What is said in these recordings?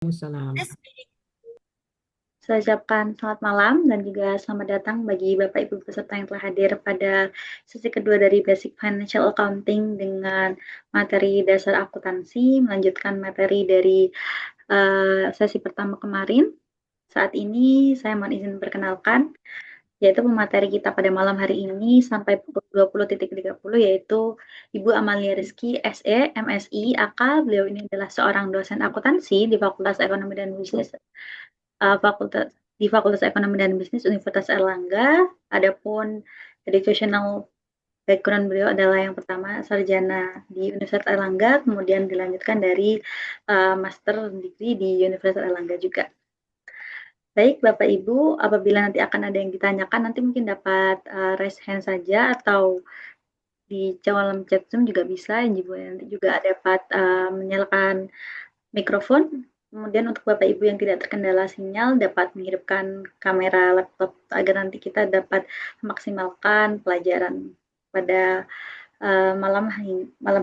Waalaikumsalam. Saya ucapkan selamat malam dan juga selamat datang bagi Bapak Ibu peserta yang telah hadir pada sesi kedua dari Basic Financial Accounting dengan materi dasar akuntansi, melanjutkan materi dari sesi pertama kemarin. Saat ini saya mohon izin perkenalkan, yaitu pemateri kita pada malam hari ini sampai pukul 20.30 yaitu Ibu Amalia Rizky SE, MSI, AK. Beliau ini adalah seorang dosen akuntansi di Fakultas Ekonomi dan Bisnis Fakultas di Fakultas Ekonomi dan Bisnis Universitas Erlangga. Adapun educational background beliau adalah yang pertama sarjana di Universitas Erlangga, kemudian dilanjutkan dari master degree di Universitas Erlangga juga. Baik, Bapak Ibu, apabila nanti akan ada yang ditanyakan, nanti mungkin dapat raise hand saja atau di kolom chat Zoom juga bisa. Ibu nanti juga dapat menyalakan mikrofon. Kemudian untuk Bapak Ibu yang tidak terkendala sinyal dapat menghidupkan kamera laptop agar nanti kita dapat memaksimalkan pelajaran pada malam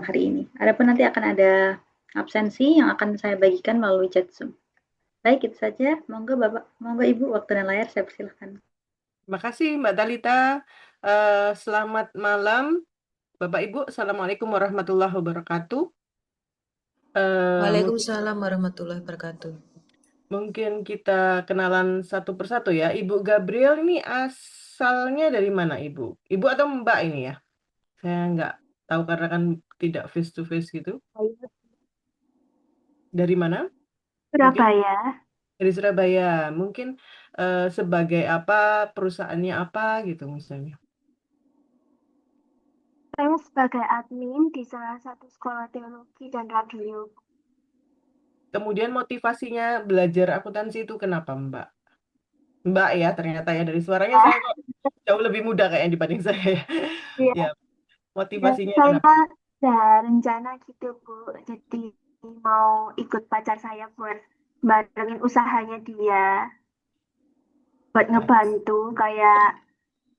hari ini. Adapun nanti akan ada absensi yang akan saya bagikan melalui chat Zoom. Baik, itu saja. Monggo Ibu, waktu dan layar saya persilahkan. Terima kasih Mbak Dalita. Selamat malam Bapak Ibu. Assalamualaikum warahmatullahi wabarakatuh. Mungkin, Waalaikumsalam warahmatullahi wabarakatuh. mungkin kita kenalan satu persatu ya. Ibu Gabriel ini asalnya dari mana Ibu? Ibu atau Mbak ini ya? Saya nggak tahu karena kan tidak face to face gitu. Dari mana? Mungkin Surabaya. dari Surabaya. Mungkin sebagai apa, perusahaannya apa gitu misalnya. Saya sebagai admin di salah satu sekolah teologi dan radio. Kemudian motivasinya belajar akuntansi itu kenapa Mbak? Mbak ya ternyata ya dari suaranya saya kok jauh lebih muda kayaknya dibanding saya ya. Iya, Ya, ya, motivasinya kenapa? saya ada rencana gitu, Bu. Jadi mau ikut pacar saya buat barengin usahanya dia, buat Nah, ngebantu kayak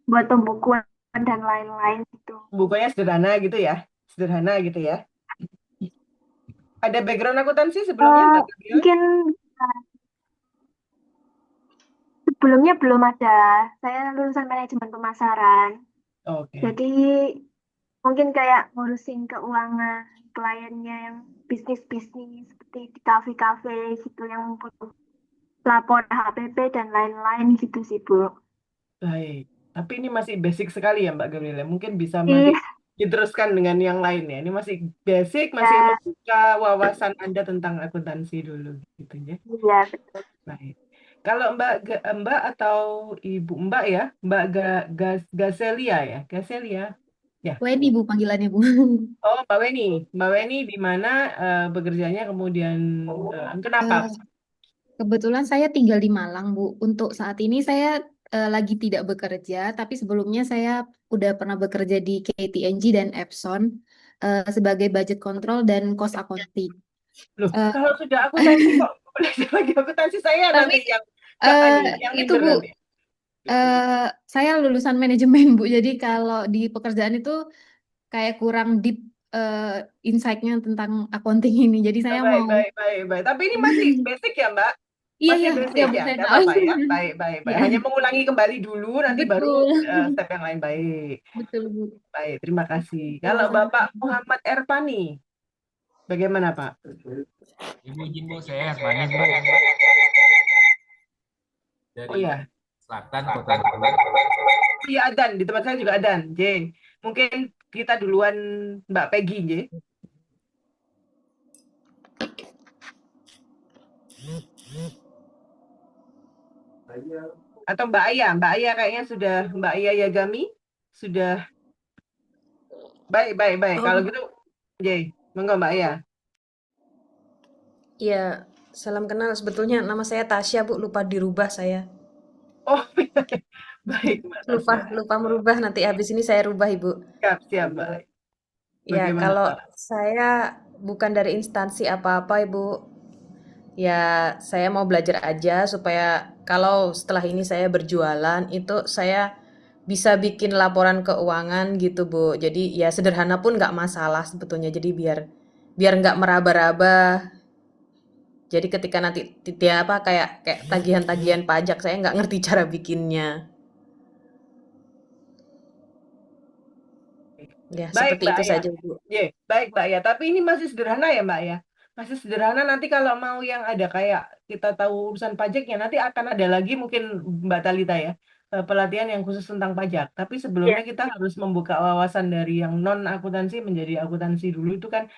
buat pembukuan dan lain-lain gitu. bukunya sederhana gitu ya. Sederhana gitu ya. Ada background akuntansi sebelumnya Eh, Mbak Gabriel? mungkin sebelumnya belum ada. Saya lulusan manajemen pemasaran. Oke. Jadi mungkin kayak ngurusin keuangan kliennya yang bisnis-bisnis seperti di kafe-kafe gitu yang butuh lapor HPP dan lain-lain gitu sih, Bu. Baik. Tapi ini masih basic sekali ya Mbak Gabriel. Mungkin bisa nanti Ih, diteruskan dengan yang lain ya. Ini masih basic, masih ya, membuka wawasan Anda tentang akuntansi dulu gitu ya. iya betul. Baik. Kalau Mbak atau Ibu Mbak ya, Gaselia ya, Gaselia. Ya. Weni Bu panggilannya Bu. Oh, Mbak Weni di mana bekerjanya kemudian kenapa? Eh, Kebetulan saya tinggal di Malang Bu. Untuk saat ini saya lagi tidak bekerja, tapi sebelumnya saya udah pernah bekerja di KPMG dan Epson sebagai budget control dan cost accounting. Loh, Eh, kalau sudah akuntansi kok belajar lagi akuntansi saya tapi nanti yang Kak eh, ini, yang itu minder Bu, nanti. saya lulusan manajemen Bu. Jadi kalau di pekerjaan itu kayak kurang deep eh, insight-nya tentang accounting ini. Jadi Oh, saya baik, mau baik, baik, baik. Tapi ini masih basic ya, Mbak? iya Masih ya, ya basic Bu ya, saya nggak tahu. apa-apa ya. Baik, baik, baik. Ya, Hanya mengulangi kembali dulu, nanti baru betul. step yang lain. Baik, Betul Bu. baik. Terima kasih. Kalau Sama-sama. Bapak Muhammad Erpani, bagaimana Pak? Ibu izin Bu, saya Armani Bu, Oh dari ya, Selatan Kota Batu. oh iya Adan, di tempat saya juga Adan. J. Mungkin kita duluan Mbak Peggy, J. Atau Mbak Aya. Mbak Aya kayaknya sudah, Mbak Aya Yagami sudah. Baik, baik, baik. Kalau Oh, gitu, J. Monggo Mbak Aya. iya, salam kenal. Sebetulnya nama saya Tasya, Bu. Lupa dirubah saya. Oh, baik Mbak Lupa, Tasya. lupa merubah. Nanti habis ini saya rubah, Ibu. Siap, siap, Mbak. Ya, Bagaimana kalau Pak? saya bukan dari instansi apa-apa, Ibu. Ya, saya mau belajar aja supaya kalau setelah ini saya berjualan, itu saya bisa bikin laporan keuangan gitu, Bu. Jadi ya sederhana pun nggak masalah sebetulnya. Jadi biar biar nggak meraba-raba. Jadi ketika nanti dia apa kayak tagihan-tagihan pajak, saya nggak ngerti cara bikinnya. Ya, Baik, seperti Mbak itu ya. saja, Bu. Baik, Mbak ya. Tapi ini masih sederhana ya, Mbak ya. Masih sederhana, nanti kalau mau yang ada kayak kita tahu urusan pajaknya, nanti akan ada lagi mungkin Mbak Talita ya, pelatihan yang khusus tentang pajak. Tapi Ya, sebelumnya kita harus membuka wawasan dari yang non akuntansi menjadi akuntansi dulu, itu kan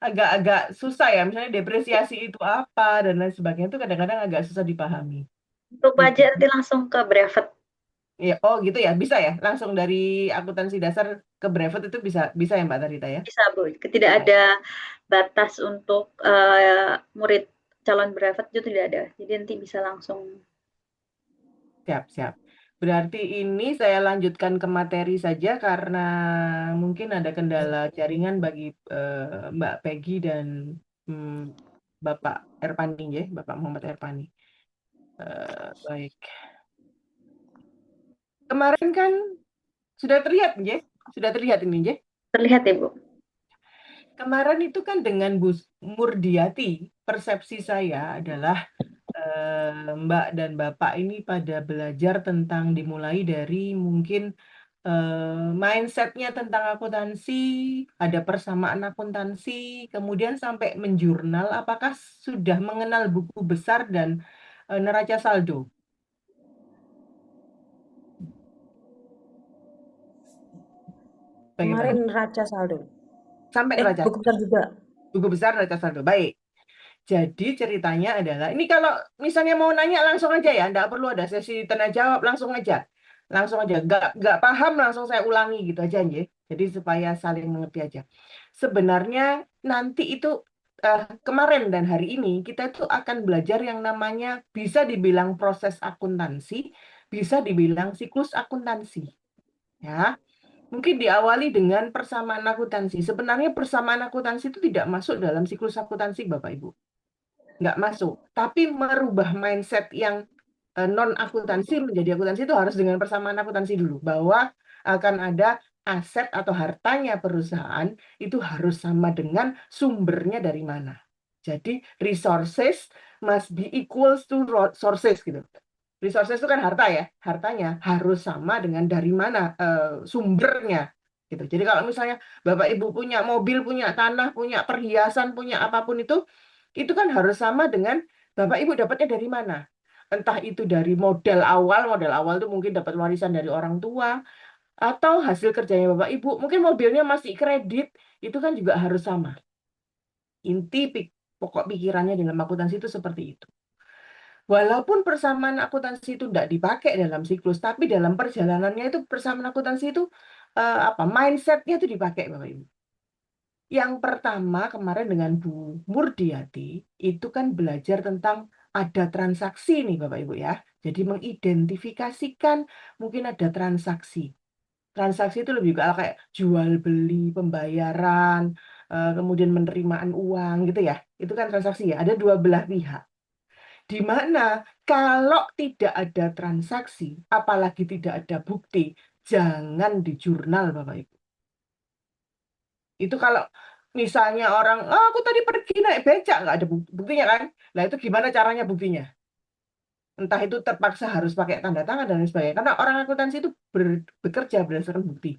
agak-agak susah ya. Misalnya depresiasi itu apa dan lain sebagainya, itu kadang-kadang agak susah dipahami. untuk Gitu. pajak nanti langsung ke brevet. Ya, oh gitu ya, bisa ya, langsung dari akuntansi dasar ke brevet itu bisa bisa ya Mbak Tarita ya. Bisa, Bu. Tidak ada batas untuk murid calon brevet itu tidak ada. Jadi nanti bisa langsung. Siap, siap. Berarti ini saya lanjutkan ke materi saja karena mungkin ada kendala jaringan bagi Mbak Peggy dan hmm, Bapak Erpani ya, Bapak Muhammad Erpani. Baik. Kemarin kan sudah terlihat ya, sudah terlihat ini ya. Terlihat ya, Bu? Kemarin itu kan dengan Bu Murdiati, persepsi saya adalah Mbak dan Bapak ini pada belajar tentang dimulai dari mungkin mindsetnya tentang akuntansi, ada persamaan akuntansi, kemudian sampai menjurnal, apakah sudah mengenal buku besar dan neraca saldo? Kemarin Bagaimana? neraca saldo. Sampai neraca Buku besar juga. buku besar neraca saldo. Baik. Jadi ceritanya adalah, ini kalau misalnya mau nanya langsung aja ya, nggak perlu ada sesi tanya jawab, langsung aja. Langsung aja, nggak paham langsung saya ulangi gitu aja ya. Jadi supaya saling mengerti aja. Sebenarnya nanti itu kemarin dan hari ini kita itu akan belajar yang namanya bisa dibilang proses akuntansi, bisa dibilang siklus akuntansi. Ya, mungkin diawali dengan persamaan akuntansi. Sebenarnya persamaan akuntansi itu tidak masuk dalam siklus akuntansi, Bapak Ibu, nggak masuk. Tapi merubah mindset yang non akuntansi menjadi akuntansi itu harus dengan persamaan akuntansi dulu, bahwa akan ada aset atau hartanya perusahaan itu harus sama dengan sumbernya dari mana. Jadi resources must be equals to sources gitu. Resources itu kan harta ya, hartanya harus sama dengan dari mana sumbernya gitu. Jadi kalau misalnya Bapak Ibu punya mobil, punya tanah, punya perhiasan, punya apapun itu kan harus sama dengan Bapak Ibu dapatnya dari mana. Entah itu dari modal awal itu mungkin dapat warisan dari orang tua, atau hasil kerjanya Bapak Ibu, mungkin mobilnya masih kredit, itu kan juga harus sama. Inti pokok pikirannya dalam akuntansi itu seperti itu. Walaupun persamaan akuntansi itu tidak dipakai dalam siklus, tapi dalam perjalanannya itu persamaan akuntansi itu mindsetnya itu dipakai Bapak Ibu. Yang pertama kemarin dengan Bu Murdiati itu kan belajar tentang ada transaksi nih Bapak Ibu ya. Jadi mengidentifikasikan mungkin ada transaksi. Transaksi itu lebih kayak jual beli, pembayaran, kemudian penerimaan uang gitu ya. Itu kan transaksi ya. Ada dua belah pihak. Di mana kalau tidak ada transaksi, apalagi tidak ada bukti, jangan di jurnal Bapak Ibu. Itu kalau misalnya orang, oh aku tadi pergi naik becak, nggak ada buktinya kan. Nah itu gimana caranya buktinya? Entah itu terpaksa harus pakai tanda tangan dan lain sebagainya. Karena orang akuntansi itu bekerja berdasarkan bukti.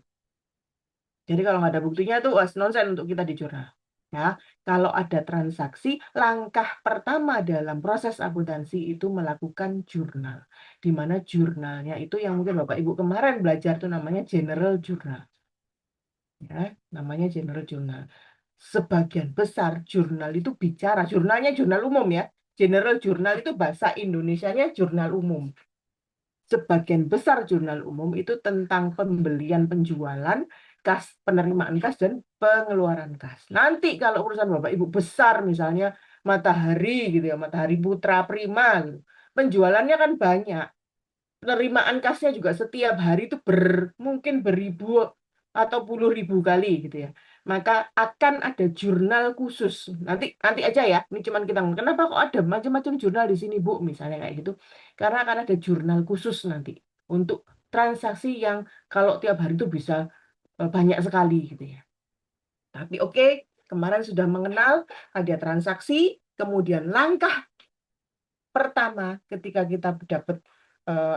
Jadi kalau nggak ada buktinya itu was nonsen untuk kita di jurnal. Ya, kalau ada transaksi, langkah pertama dalam proses akuntansi itu melakukan jurnal. Di mana jurnalnya itu yang mungkin Bapak Ibu kemarin belajar itu namanya general journal. Ya, namanya general journal. Sebagian besar jurnal itu bicara, jurnalnya jurnal umum ya. General journal itu bahasa Indonesianya jurnal umum. Sebagian besar jurnal umum itu tentang pembelian penjualan, kas, penerimaan kas, dan pengeluaran kas. Nanti kalau urusan Bapak Ibu besar misalnya Matahari gitu ya, Matahari Putra Prima gitu. Penjualannya kan banyak. Penerimaan kasnya juga setiap hari itu mungkin beribu atau puluh ribu kali gitu ya. Maka akan ada jurnal khusus. Nanti aja ya. Ini cuman kita ngomong, kenapa kok ada macam-macam jurnal di sini, Bu? Misalnya kayak gitu. Karena akan ada jurnal khusus nanti untuk transaksi yang kalau tiap hari itu bisa banyak sekali gitu ya. Tapi oke, kemarin sudah mengenal ada transaksi, Kemudian langkah pertama ketika kita dapat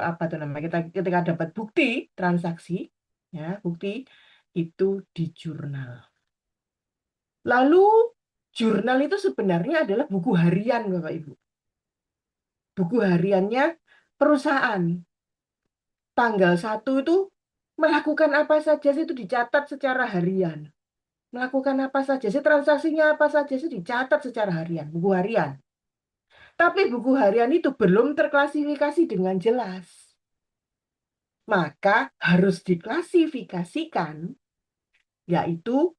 apa tuh namanya, ketika dapat bukti transaksi, ya bukti itu di jurnal. Lalu jurnal itu sebenarnya adalah buku harian Bapak Ibu. Buku hariannya perusahaan. Tanggal 1 itu melakukan apa saja sih itu dicatat secara harian. Melakukan apa saja sih, transaksinya apa saja sih dicatat secara harian, buku harian. Tapi buku harian itu belum terklasifikasi dengan jelas. Maka harus diklasifikasikan, yaitu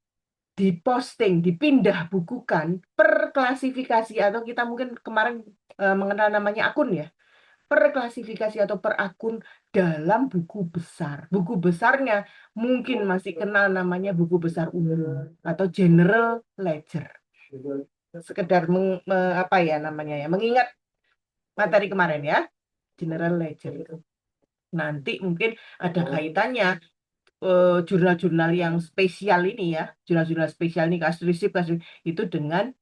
diposting, dipindah bukukan per klasifikasi, atau kita mungkin kemarin mengenal namanya akun ya, per klasifikasi atau per akun dalam buku besar. Buku besarnya mungkin masih kenal namanya buku besar umum atau general ledger. Sekedar apa ya namanya ya, mengingat materi kemarin ya, general ledger itu. Nanti mungkin ada kaitannya jurnal-jurnal yang spesial ini ya, jurnal-jurnal spesial ini kasus itu dengan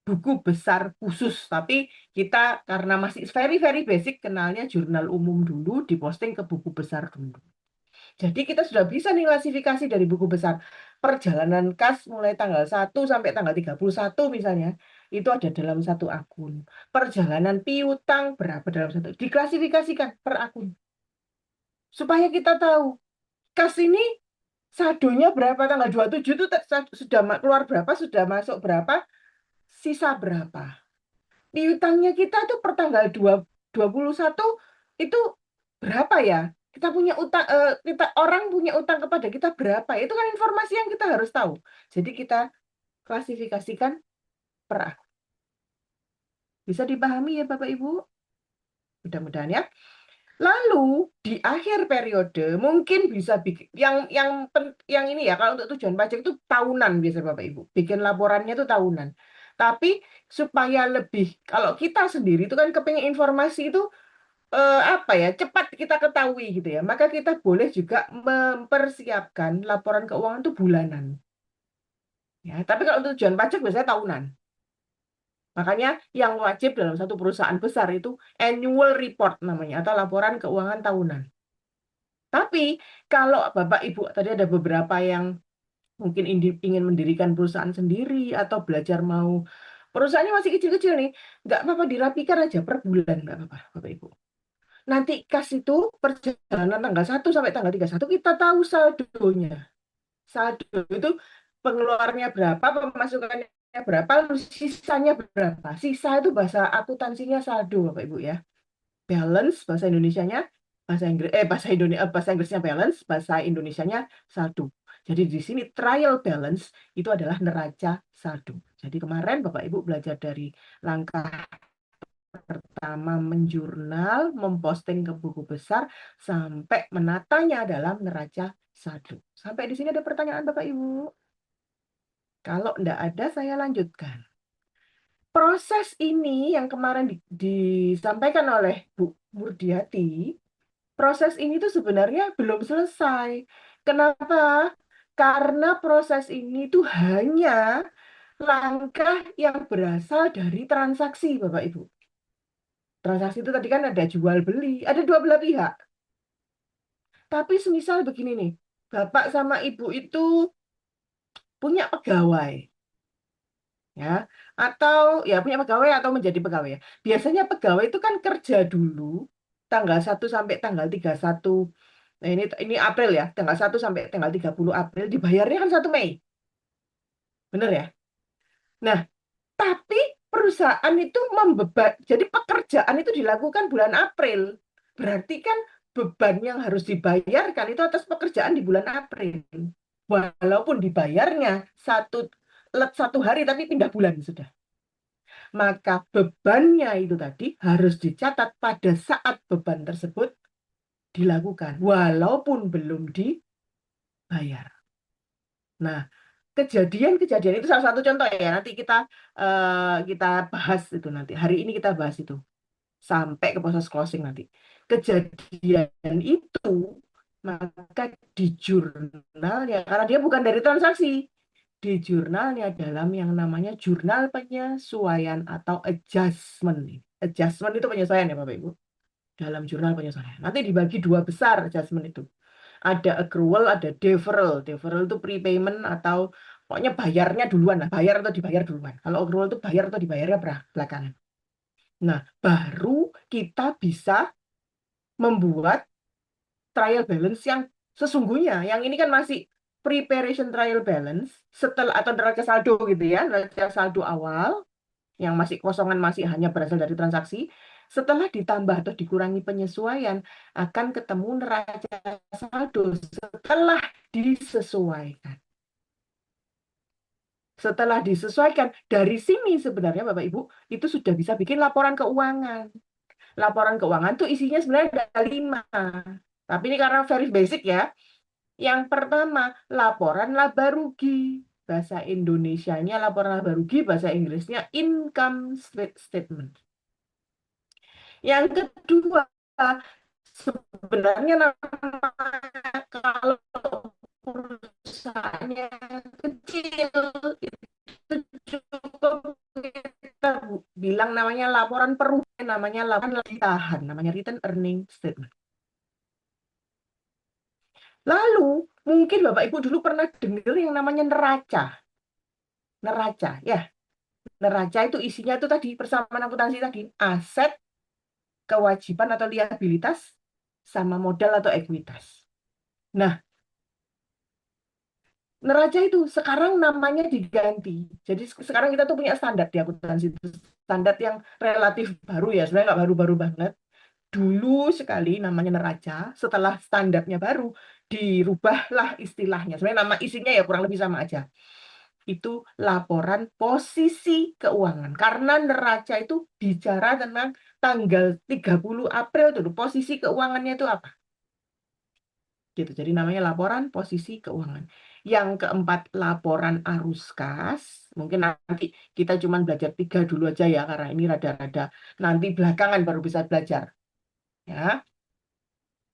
buku besar khusus. Tapi kita karena masih very basic kenalnya jurnal umum dulu, diposting ke buku besar dulu. Jadi kita sudah bisa nih klasifikasi dari buku besar. Perjalanan kas mulai tanggal 1 sampai tanggal 31 misalnya, itu ada dalam satu akun. Perjalanan piutang berapa dalam satu, diklasifikasikan per akun. Supaya kita tahu, kas ini saldonya berapa, tanggal 27 itu sudah keluar berapa, sudah masuk berapa, sisa berapa. Piutangnya kita itu per tanggal 21 itu berapa ya? Kita punya utang, orang punya utang kepada kita berapa? Itu kan informasi yang kita harus tahu. Jadi kita klasifikasikan per akun. Bisa dipahami ya Bapak Ibu? Mudah-mudahan ya. Lalu di akhir periode mungkin bisa bikin yang ini ya, kalau untuk tujuan pajak itu tahunan biasa Bapak Ibu. Bikin laporannya itu tahunan. Tapi supaya lebih, kalau kita sendiri itu kan kepengen informasi itu apa ya, cepat kita ketahui gitu ya. Maka kita boleh juga mempersiapkan laporan keuangan itu bulanan. Ya, tapi kalau untuk tujuan pajak biasanya tahunan. Makanya yang wajib dalam satu perusahaan besar itu annual report namanya, atau laporan keuangan tahunan. Tapi kalau Bapak Ibu tadi ada beberapa yang mungkin ingin mendirikan perusahaan sendiri atau belajar mau, perusahaannya masih kecil-kecil nih, nggak apa-apa dirapikan aja per bulan, nggak apa-apa Bapak Ibu. Nanti kas itu perjalanan tanggal 1 sampai tanggal 31 kita tahu saldonya. Saldo itu pengeluarannya berapa, pemasukannya berapa, lalu sisanya berapa. Sisa itu bahasa akuntansinya saldo Bapak Ibu ya. Balance bahasa Indonesianya, bahasa Inggrisnya balance, bahasa Indonesianya saldo. Jadi di sini trial balance itu adalah neraca saldo. Jadi kemarin Bapak Ibu belajar dari langkah pertama menjurnal, memposting ke buku besar, sampai menatanya dalam neraca saldo. Sampai di sini ada pertanyaan Bapak Ibu? Kalau enggak ada, saya lanjutkan. Proses ini yang kemarin disampaikan oleh Bu Murdiati, proses ini tuh sebenarnya belum selesai. Kenapa? Karena proses ini tuh hanya langkah yang berasal dari transaksi, Bapak Ibu. Transaksi itu tadi kan ada jual beli, ada dua belah pihak. Tapi semisal begini nih, Bapak sama Ibu itu punya pegawai. Ya, atau ya punya pegawai atau menjadi pegawai ya. Biasanya pegawai itu kan kerja dulu tanggal 1 sampai tanggal 31. Nah, ini April ya, tanggal 1 sampai tanggal 30 April, dibayarnya kan 1 Mei. Bener ya? Nah, tapi perusahaan itu membeban, jadi pekerjaan itu dilakukan bulan April. Berarti kan beban yang harus dibayarkan itu atas pekerjaan di bulan April. Walaupun dibayarnya satu hari tapi pindah bulan sudah. Maka bebannya itu tadi harus dicatat pada saat beban tersebut dilakukan, walaupun belum dibayar. Nah, kejadian-kejadian itu salah satu contoh ya. Nanti kita bahas itu nanti. Hari ini kita bahas itu sampai ke proses closing nanti. Kejadian itu maka di jurnal ya, karena dia bukan dari transaksi, di jurnalnya dalam yang namanya jurnal penyesuaian atau adjustment. Adjustment itu penyesuaian ya Bapak Ibu. Dalam jurnal penyesuaian. Nanti dibagi dua besar adjustment itu. Ada accrual, ada deferral. Deferral itu prepayment atau pokoknya bayarnya duluan lah. Bayar atau dibayar duluan. Kalau accrual itu bayar atau dibayarnya belakangan. Nah, baru kita bisa membuat trial balance yang sesungguhnya. Yang ini kan masih preparation trial balance setelah atau neraca saldo gitu ya, neraca saldo awal yang masih kosongan masih hanya berasal dari transaksi. Setelah ditambah atau dikurangi penyesuaian akan ketemu neraca saldo setelah disesuaikan. Setelah disesuaikan dari sini sebenarnya Bapak Ibu itu sudah bisa bikin laporan keuangan. Laporan keuangan tuh isinya sebenarnya ada 5. Tapi ini karena very basic ya. Yang pertama, laporan laba rugi. Bahasa Indonesianya laporan laba rugi, bahasa Inggrisnya income statement. Yang kedua, sebenarnya kalau perusahaannya kecil, itu cukup kita bilang namanya laporan perubahan, namanya laporan tahan, namanya return earning statement. Lalu, mungkin Bapak Ibu dulu pernah dengar yang namanya neraca. Neraca, ya. Neraca itu isinya itu tadi, persamaan akuntansi tadi, aset, kewajiban atau liabilitas, sama modal atau ekuitas. Nah, neraca itu sekarang namanya diganti. Jadi sekarang kita tuh punya standar di akuntansi. Standar yang relatif baru ya, sebenarnya nggak baru-baru banget. Dulu sekali namanya neraca, setelah standarnya baru, dirubahlah istilahnya. Sebenarnya nama isinya ya kurang lebih sama aja. Itu laporan posisi keuangan. Karena neraca itu bicara tentang tanggal 30 April dulu, posisi keuangannya itu apa? Gitu. Jadi namanya laporan posisi keuangan. Yang keempat, laporan arus kas. Mungkin nanti kita cuma belajar 3 dulu aja ya, karena ini rada-rada nanti belakangan baru bisa belajar. Ya,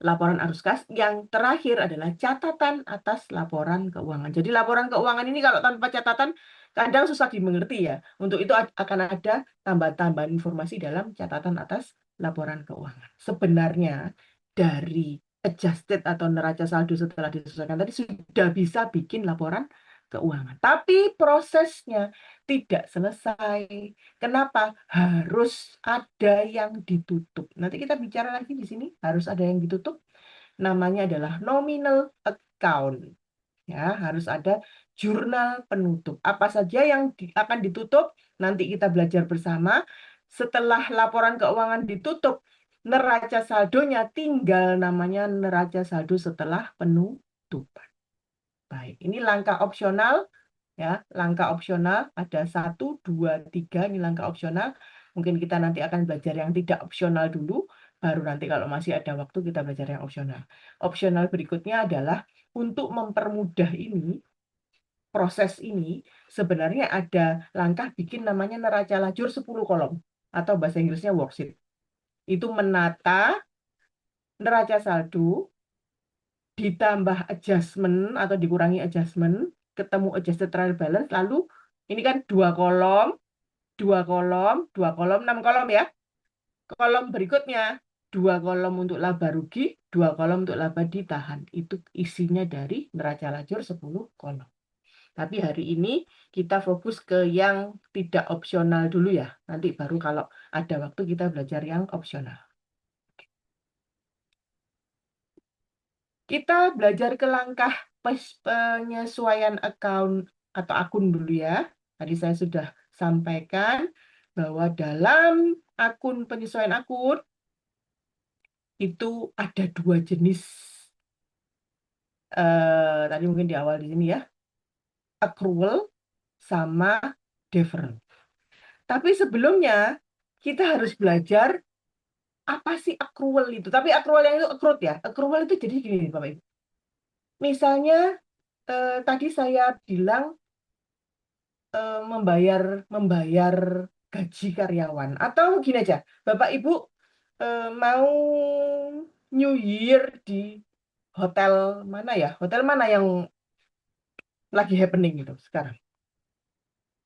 laporan arus kas. Yang terakhir adalah catatan atas laporan keuangan. Jadi laporan keuangan ini kalau tanpa catatan kadang susah dimengerti ya. Untuk itu akan ada tambahan-tambahan informasi dalam catatan atas laporan keuangan. Sebenarnya dari adjusted atau neraca saldo setelah disesuaikan tadi sudah bisa bikin laporan keuangan. Tapi prosesnya tidak selesai. Kenapa? Harus ada yang ditutup. Nanti kita bicara lagi di sini, harus ada yang ditutup. Namanya adalah nominal account. Ya, harus ada jurnal penutup. Apa saja yang akan ditutup? Nanti kita belajar bersama. Setelah laporan keuangan ditutup, neraca saldonya tinggal namanya neraca saldo setelah penutupan. Baik, ini langkah opsional. Ya, langkah opsional ada 1, 2, 3, ini langkah opsional. Mungkin kita nanti akan belajar yang tidak opsional dulu, baru nanti kalau masih ada waktu kita belajar yang opsional. Opsional berikutnya adalah untuk mempermudah ini, proses ini, sebenarnya ada langkah bikin namanya neraca lajur 10 kolom, atau bahasa Inggrisnya worksheet. Itu menata neraca saldo, ditambah adjustment atau dikurangi adjustment, ketemu adjusted trial balance, lalu ini kan 2 kolom, 2 kolom, 2 kolom, 6 kolom ya. Kolom berikutnya 2 kolom untuk laba rugi, 2 kolom untuk laba ditahan. Itu isinya dari neraca lajur 10 kolom. Tapi hari ini kita fokus ke yang tidak opsional dulu ya. Nanti baru kalau ada waktu kita belajar yang opsional. Kita belajar ke langkah penyesuaian account atau akun dulu ya. Tadi saya sudah sampaikan bahwa dalam akun penyesuaian akun itu ada 2 jenis. Tadi mungkin di awal di sini ya. Accrual sama deferral. Tapi sebelumnya kita harus belajar apa sih accrual itu. Tapi accrual yang itu accrued ya. Accrual itu jadi gini Bapak Ibu. Misalnya tadi saya bilang membayar gaji karyawan atau gini aja, Bapak Ibu mau New Year di hotel mana ya? Hotel mana yang lagi happening gitu sekarang?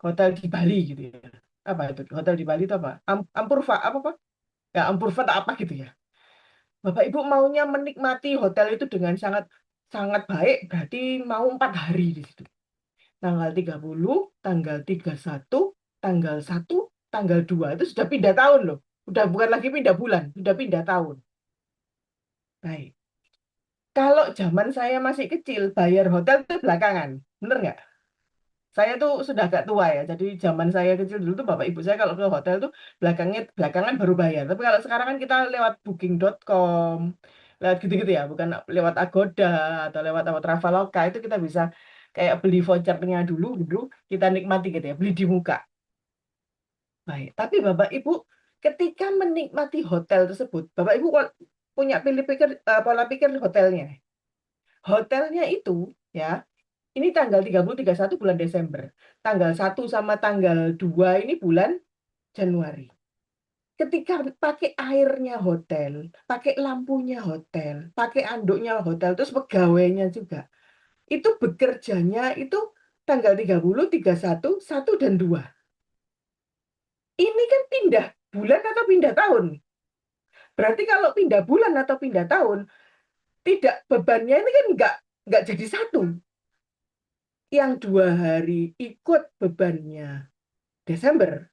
hotel di Bali gitu ya. Apa itu? Hotel di Bali itu apa? Ampurva apa Pak? Ya, Ampurva atau apa gitu ya. Bapak Ibu maunya menikmati hotel itu dengan sangat sangat baik, berarti mau 4 hari di situ. Tanggal 30, tanggal 31, tanggal 1, tanggal 2 itu sudah pindah tahun loh. Udah bukan lagi pindah bulan, sudah pindah tahun. Baik. Kalau zaman saya masih kecil, bayar hotel itu belakangan. Bener nggak? Saya tuh sudah agak tua ya. Jadi zaman saya kecil dulu tuh bapak ibu saya kalau ke hotel tuh belakangan baru bayar. Tapi kalau sekarang kan kita lewat booking.com, lewat gitu-gitu ya, bukan lewat Agoda atau lewat apa Traveloka itu kita bisa kayak beli vouchernya dulu dulu kita nikmati gitu ya, beli di muka. Baik, tapi Bapak Ibu ketika menikmati hotel tersebut, Bapak Ibu punya pola pikir hotelnya. Hotelnya itu ya, ini tanggal 30, 31 bulan Desember. Tanggal 1 sama tanggal 2 ini bulan Januari. Ketika pakai airnya hotel, pakai lampunya hotel, pakai anduknya hotel, terus pegawainya juga. Itu bekerjanya itu tanggal 30, 31, 1 dan 2. Ini kan pindah bulan atau pindah tahun. Berarti kalau pindah bulan atau pindah tahun, tidak bebannya ini kan nggak jadi satu. Yang 2 hari ikut bebannya Desember,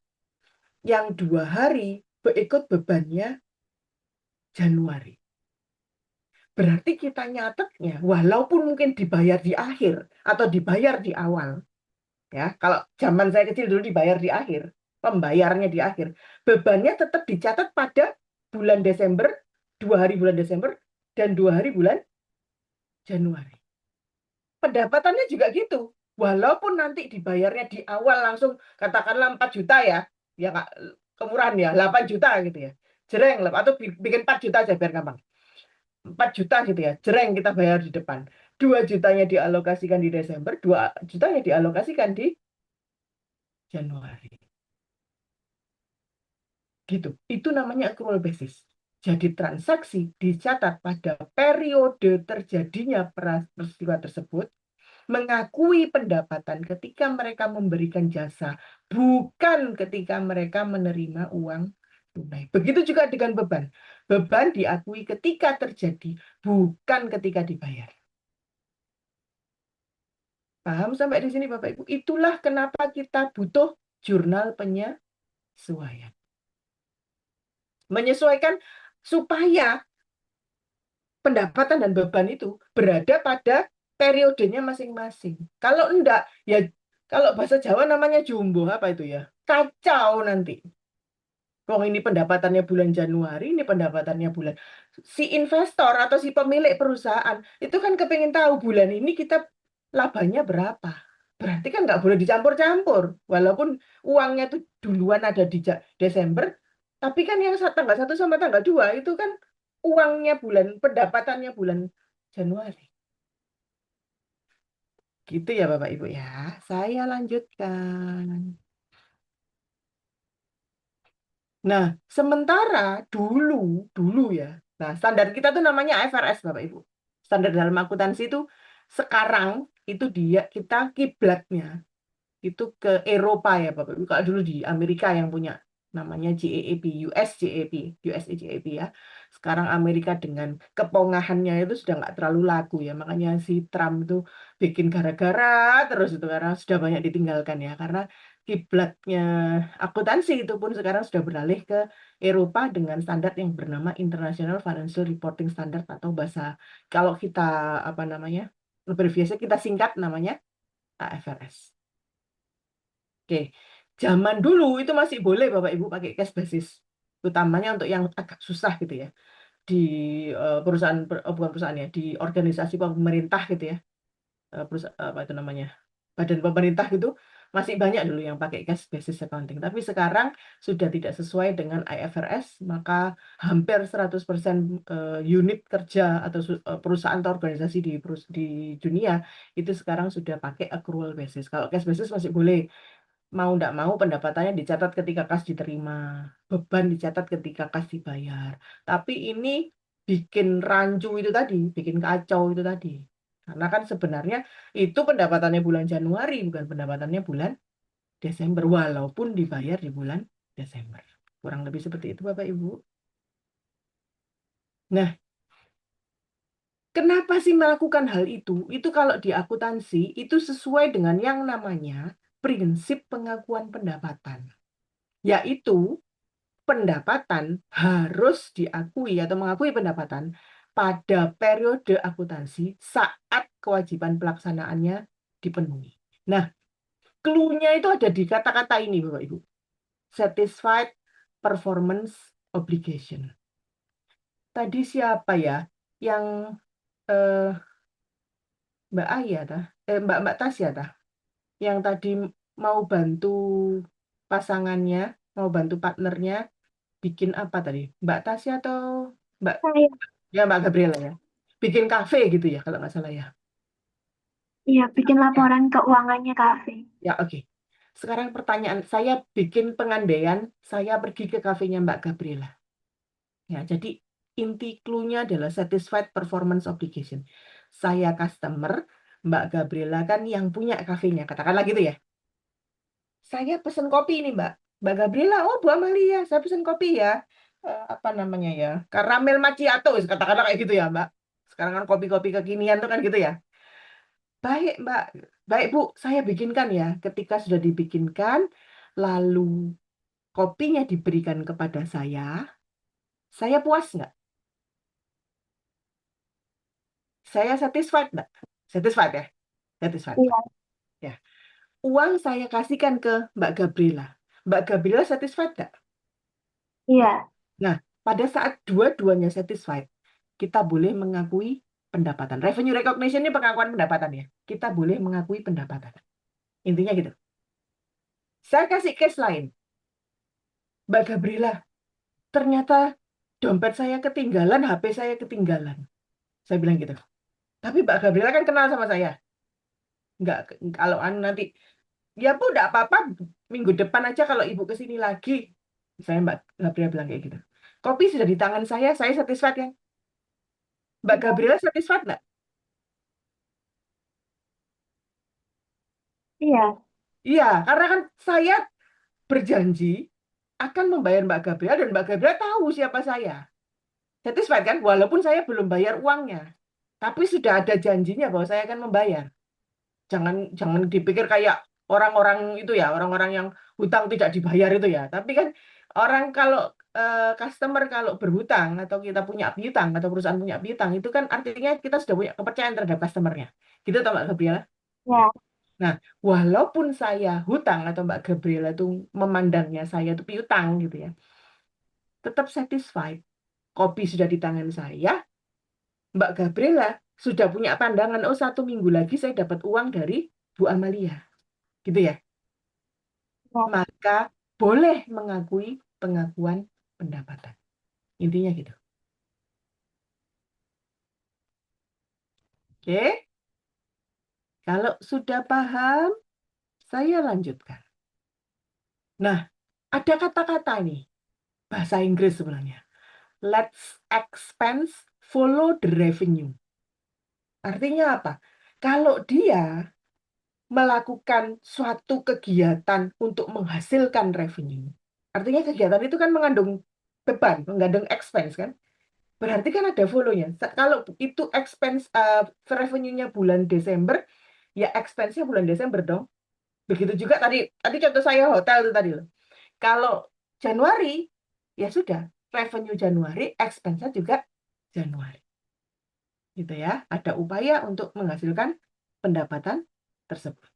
yang 2 hari ikut bebannya Januari. Berarti kita nyatetnya, walaupun mungkin dibayar di akhir atau dibayar di awal, ya kalau zaman saya kecil dulu dibayar di akhir, pembayarannya di akhir, bebannya tetap dicatat pada bulan Desember, 2 hari bulan Desember dan 2 hari bulan Januari. Pendapatannya juga gitu. Walaupun nanti dibayarnya di awal langsung katakanlah 4 juta ya, ya Kak, kemurahan ya, 8 juta gitu ya. Jereng atau bikin 4 juta aja biar gampang. 4 juta gitu ya, jereng kita bayar di depan. 2 jutanya dialokasikan di Desember, 2 jutanya dialokasikan di Januari. Gitu. Itu namanya accrual basis. Jadi transaksi dicatat pada periode terjadinya peristiwa tersebut, mengakui pendapatan ketika mereka memberikan jasa, bukan ketika mereka menerima uang tunai. Begitu juga dengan beban. Beban diakui ketika terjadi, bukan ketika dibayar. Paham sampai di sini Bapak Ibu? Itulah kenapa kita butuh jurnal penyesuaian. Menyesuaikan supaya pendapatan dan beban itu berada pada periodenya masing-masing. Kalau enggak, ya kalau bahasa Jawa namanya jumbo, apa itu ya? Kacau nanti. Wong ini pendapatannya bulan Januari, ini pendapatannya bulan. Si investor atau si pemilik perusahaan itu kan kepingin tahu bulan ini kita labanya berapa. Berarti kan nggak boleh dicampur-campur. Walaupun uangnya itu duluan ada di Desember, tapi kan yang tanggal 1 sama tanggal 2 itu kan uangnya bulan, pendapatannya bulan Januari. Gitu ya Bapak Ibu ya. Saya lanjutkan. Nah, sementara dulu ya. Nah, standar kita tuh namanya IFRS Bapak Ibu. Standar dalam akuntansi itu sekarang itu kita kiblatnya itu ke Eropa ya Bapak Ibu. Kalau dulu di Amerika yang punya namanya GAAP, US GAAP ya. Sekarang Amerika dengan kepongahannya itu sudah nggak terlalu laku ya. Makanya si Trump itu bikin gara-gara terus itu karena sudah banyak ditinggalkan ya. Karena kiblatnya akuntansi itu pun sekarang sudah beralih ke Eropa dengan standar yang bernama International Financial Reporting Standard atau bahasa kalau kita apa namanya abbreviasi kita singkat namanya IFRS. Oke, zaman dulu itu masih boleh Bapak Ibu pakai cash basis, utamanya untuk yang agak susah gitu ya di perusahaan bukan perusahaan ya di organisasi pemerintah gitu ya, apa itu namanya badan pemerintah gitu masih banyak dulu yang pakai cash basis accounting. Tapi sekarang sudah tidak sesuai dengan IFRS, maka hampir 100% unit kerja atau perusahaan atau organisasi di dunia itu sekarang sudah pakai accrual basis. Kalau cash basis masih boleh. Mau tidak mau pendapatannya dicatat ketika kas diterima, beban dicatat ketika kas dibayar. Tapi ini bikin rancu itu tadi, bikin kacau itu tadi. Karena kan sebenarnya itu pendapatannya bulan Januari, bukan pendapatannya bulan Desember, walaupun dibayar di bulan Desember. Kurang lebih seperti itu, Bapak Ibu. Nah, kenapa sih melakukan hal itu? Itu kalau di akuntansi, itu sesuai dengan yang namanya prinsip pengakuan pendapatan. Yaitu, pendapatan harus diakui atau mengakui pendapatan pada periode akuntansi saat kewajiban pelaksanaannya dipenuhi. Nah, clue-nya itu ada di kata-kata ini, Bapak Ibu. Satisfied performance obligation. Tadi siapa ya yang eh, Mbak Aya Mbak Tasya yang tadi mau bantu pasangannya, mau bantu partnernya bikin apa tadi? Mbak Tasya atau Mbak Saya, Mbak Gabriela ya? Bikin kafe gitu ya kalau nggak salah ya. iya, bikin laporan keuangannya kafe. Ya, oke. Sekarang pertanyaan saya bikin pengandaian saya pergi ke kafenya Mbak Gabriela. Ya, jadi inti clue-nya adalah satisfied performance obligation. Saya customer, Mbak Gabriela kan yang punya kafenya, katakanlah gitu ya. Saya pesen kopi nih, Mbak. Mbak Gabriela, oh Bu Amalia, saya pesen kopi ya. Apa namanya ya? Karamel macchiato, katakanlah kayak gitu ya, Mbak. Sekarang kan kopi-kopi kekinian tuh kan gitu ya. Baik, Mbak. Baik, Bu, saya bikinkan ya. Ketika sudah dibikinkan, lalu kopinya diberikan kepada saya puas nggak? Saya satisfied nggak? Satisfied ya? Satisfied. Iya, Ya. Uang saya kasihkan ke Mbak Gabriela. Mbak Gabriela satisfied nggak? iya, Nah, pada saat dua-duanya satisfied, kita boleh mengakui pendapatan. Revenue recognition ini pengakuan pendapatan ya. Kita boleh mengakui pendapatan. Intinya gitu. Saya kasih case lain. Mbak Gabriela, ternyata dompet saya ketinggalan, HP saya ketinggalan. Saya bilang gitu. Tapi Mbak Gabriela kan kenal sama saya. Nggak, kalau nanti, ya Bu, enggak apa-apa. Minggu depan aja kalau Ibu ke sini lagi. Saya Mbak Gabriela bilang kayak gitu. Kopi sudah di tangan saya satisfied ya. Mbak Gabriela satisfied nggak? iya, Iya, karena kan saya berjanji akan membayar Mbak Gabriela dan Mbak Gabriela tahu siapa saya. Satisfied kan? Walaupun saya belum bayar uangnya. Tapi sudah ada janjinya bahwa saya akan membayar. Jangan jangan dipikir kayak orang-orang itu ya, orang-orang yang hutang tidak dibayar itu ya. Tapi kan orang kalau customer kalau berhutang atau kita punya piutang atau perusahaan punya piutang itu kan artinya kita sudah punya kepercayaan terhadap customernya. Gitu toh Mbak Gabriela? iya, Nah, walaupun saya hutang atau Mbak Gabriela itu memandangnya saya itu piutang gitu ya, tetap satisfied. Kopi sudah di tangan saya, Mbak Gabriela sudah punya pandangan, oh 1 minggu lagi saya dapat uang dari Bu Amalia. Gitu ya. iya. Maka boleh mengakui pengakuan pendapatan. Intinya gitu. Oke? Kalau sudah paham, saya lanjutkan. Nah, ada kata-kata nih, bahasa Inggris sebenarnya. Let's expense follow the revenue. Artinya apa? Kalau dia melakukan suatu kegiatan untuk menghasilkan revenue, artinya kegiatan itu kan mengandung beban, mengandung expense kan? Berarti kan ada follow-nya. Kalau itu expense revenue-nya bulan Desember, ya expense-nya bulan Desember dong. Begitu juga tadi contoh saya hotel itu tadi loh. Kalau Januari, ya sudah, revenue Januari, expense-nya juga Januari. Gitu ya. Ada upaya untuk menghasilkan pendapatan tersebut.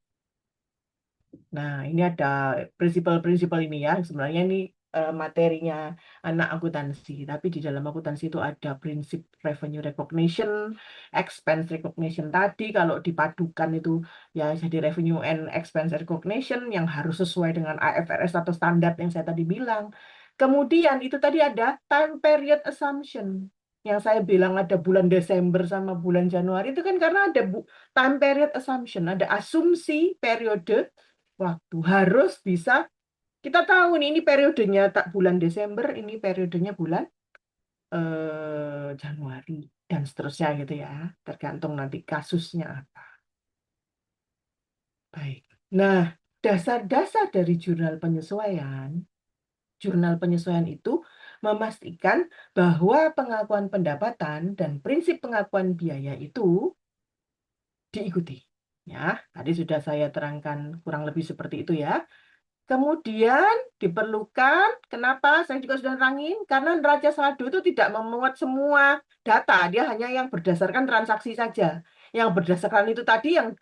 Nah, ini ada prinsipal-prinsipal ini ya. Sebenarnya ini materinya anak akuntansi. Tapi di dalam akuntansi itu ada prinsip revenue recognition, expense recognition tadi. Kalau dipadukan itu ya jadi revenue and expense recognition yang harus sesuai dengan IFRS atau standar yang saya tadi bilang. Kemudian itu tadi ada time period assumption. Yang saya bilang ada bulan Desember sama bulan Januari itu kan karena ada time period assumption, ada asumsi periode waktu harus bisa kita tahu nih ini periodenya tak bulan Desember, ini periodenya bulan Januari dan seterusnya gitu ya, tergantung nanti kasusnya apa. Baik. Nah, dasar-dasar dari jurnal penyesuaian itu memastikan bahwa pengakuan pendapatan dan prinsip pengakuan biaya itu diikuti. Ya, tadi sudah saya terangkan kurang lebih seperti itu ya. Kemudian diperlukan, kenapa? Saya juga sudah terangin, karena neraca saldo itu tidak memuat semua data, dia hanya yang berdasarkan transaksi saja. Yang berdasarkan itu tadi yang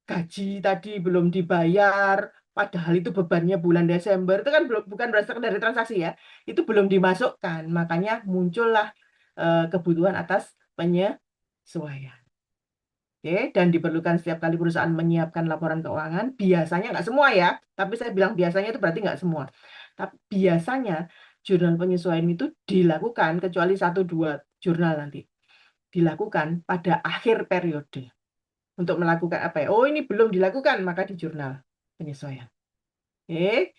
gaji tadi belum dibayar, padahal itu bebannya bulan Desember, itu kan bukan berdasarkan dari transaksi ya, itu belum dimasukkan, makanya muncullah kebutuhan atas penyesuaian. Oke, dan diperlukan setiap kali perusahaan menyiapkan laporan keuangan, biasanya nggak semua ya, tapi saya bilang biasanya itu berarti nggak semua. Tapi biasanya jurnal penyesuaian itu dilakukan, kecuali 1-2 jurnal nanti, dilakukan pada akhir periode. Untuk melakukan apa ya? Oh, ini belum dilakukan, maka di jurnal penyesuaian. Oke,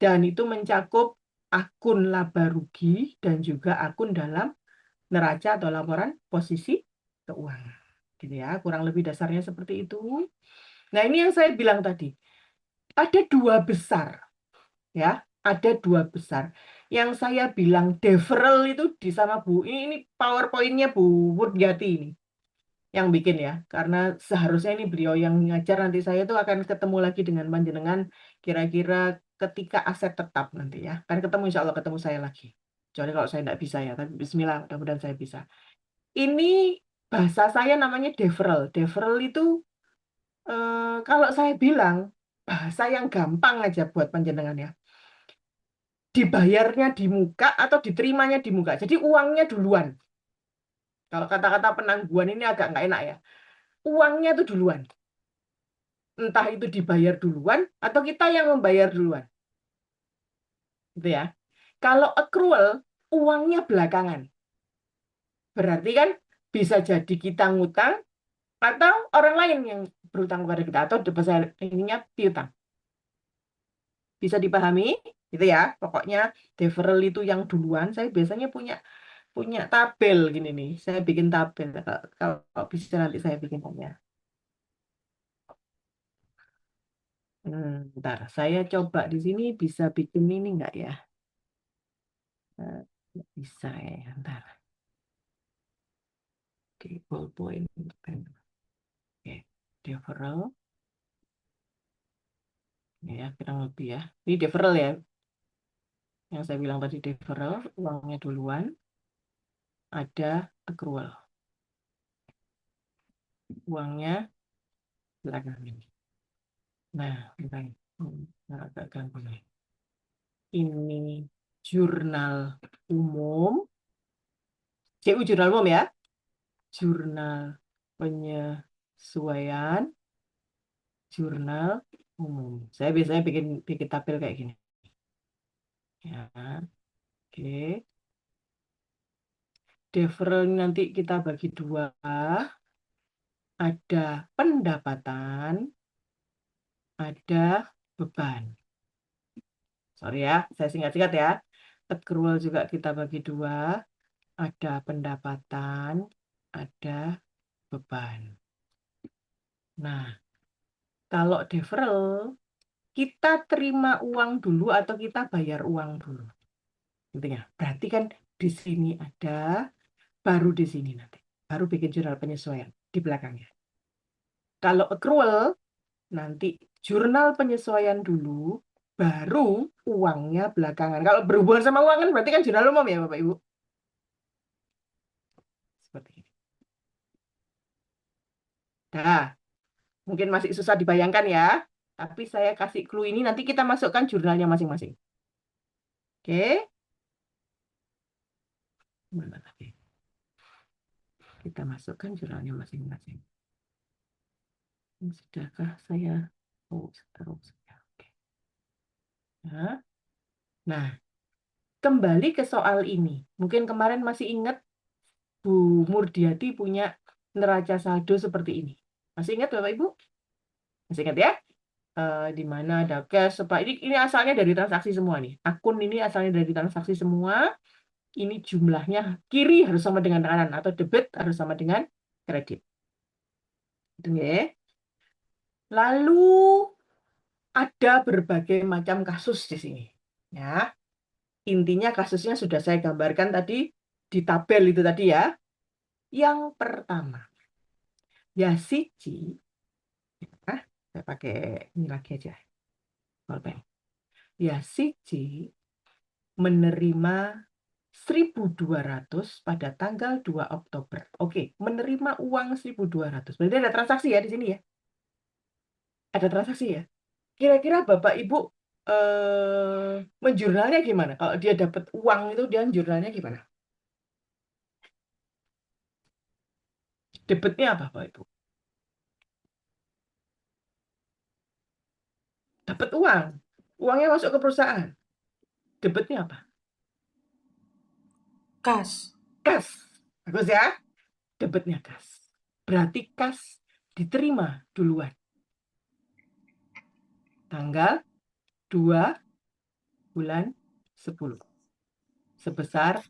dan itu mencakup akun laba rugi dan juga akun dalam neraca atau laporan posisi keuangan. Gitu ya, kurang lebih dasarnya seperti itu. Nah, ini yang saya bilang tadi. Ada 2 besar, ya. Ada 2 besar. Yang saya bilang deferral itu di sama Bu. Ini PowerPoint-nya Bu Wurdiati ini yang bikin ya. Karena seharusnya ini beliau yang ngajar, nanti saya itu akan ketemu lagi dengan panjenengan kira-kira ketika aset tetap nanti ya. Kan ketemu, insya Allah ketemu saya lagi. Kecuali kalau saya tidak bisa ya, tapi bismillah, mudah-mudahan saya bisa. Ini bahasa saya namanya deferral. Deferral itu kalau saya bilang bahasa yang gampang aja buat panjenengan ya. Dibayarnya di muka atau diterimanya di muka. Jadi uangnya duluan. Kalau kata-kata penangguhan ini agak nggak enak ya. Uangnya itu duluan. Entah itu dibayar duluan atau kita yang membayar duluan. Gitu ya. Kalau accrual, uangnya belakangan. Berarti kan bisa jadi kita ngutang atau orang lain yang berutang kepada kita, atau bahasa ininya piutang. Bisa dipahami? Gitu ya. Pokoknya deferral itu yang duluan. Saya biasanya punya tabel gini nih. Saya bikin tabel. Kalau bisa nanti saya bikinnya. Bentar, saya coba di sini bisa bikin ini enggak ya? Nggak bisa ya, bentar. Oke, ballpoint. Oke, deferral. Ya, kurang lebih ya. Ini deferral ya. Yang saya bilang tadi deferral, uangnya duluan. Ada accrual. Uangnya belakangan. Nah, bentar. Agak ganggu nih. Ini jurnal umum. CU jurnal umum ya. Jurnal penyesuaian. Jurnal umum. Saya biasanya bikin tabel kayak gini. Ya, oke. Deferral nanti kita bagi 2. Ada pendapatan, ada beban. Sorry ya, saya singkat-singkat ya. Accrual juga kita bagi 2. Ada pendapatan, ada beban. Nah, kalau deferral, kita terima uang dulu atau kita bayar uang dulu. Intinya, berarti kan di sini ada, baru di sini nanti. Baru bikin jurnal penyesuaian di belakangnya. Kalau accrual, nanti jurnal penyesuaian dulu, baru uangnya belakangan. Kalau berhubungan sama uang kan berarti kan jurnal umum ya Bapak Ibu. Seperti ini. Nah, mungkin masih susah dibayangkan ya. Tapi saya kasih clue ini, nanti kita masukkan jurnalnya masing-masing. Oke. Mana tadi? Kita masukkan jurnalnya masing-masing. Sudahkah saya? Oh, terus. Oke. Nah, kembali ke soal ini. Mungkin kemarin masih ingat Bu Murdiati punya neraca saldo seperti ini. Masih ingat Bapak Ibu? Masih ingat ya? Di mana ada cash, ini asalnya dari transaksi semua nih. Akun ini asalnya dari transaksi semua. Ini jumlahnya kiri harus sama dengan kanan atau debit harus sama dengan kredit. Itu ya. Lalu ada berbagai macam kasus di sini. Ya, intinya kasusnya sudah saya gambarkan tadi di tabel itu tadi ya. Yang pertama, ya siji, saya pakai ini lagi aja, pulpen. Ya siji menerima 1.200 pada tanggal 2 Oktober. Oke, menerima uang 1.200. Berarti ada transaksi ya di sini ya? Ada transaksi ya? Kira-kira Bapak Ibu menjurnalnya gimana? Kalau dia dapat uang itu dia jurnalnya gimana? Debitnya apa Bapak Ibu? Dapat uang. Uangnya masuk ke perusahaan. Debitnya apa? Kas. Kas. Bagus ya? Debitnya kas. Berarti kas diterima duluan. Tanggal 2 bulan 10. Sebesar,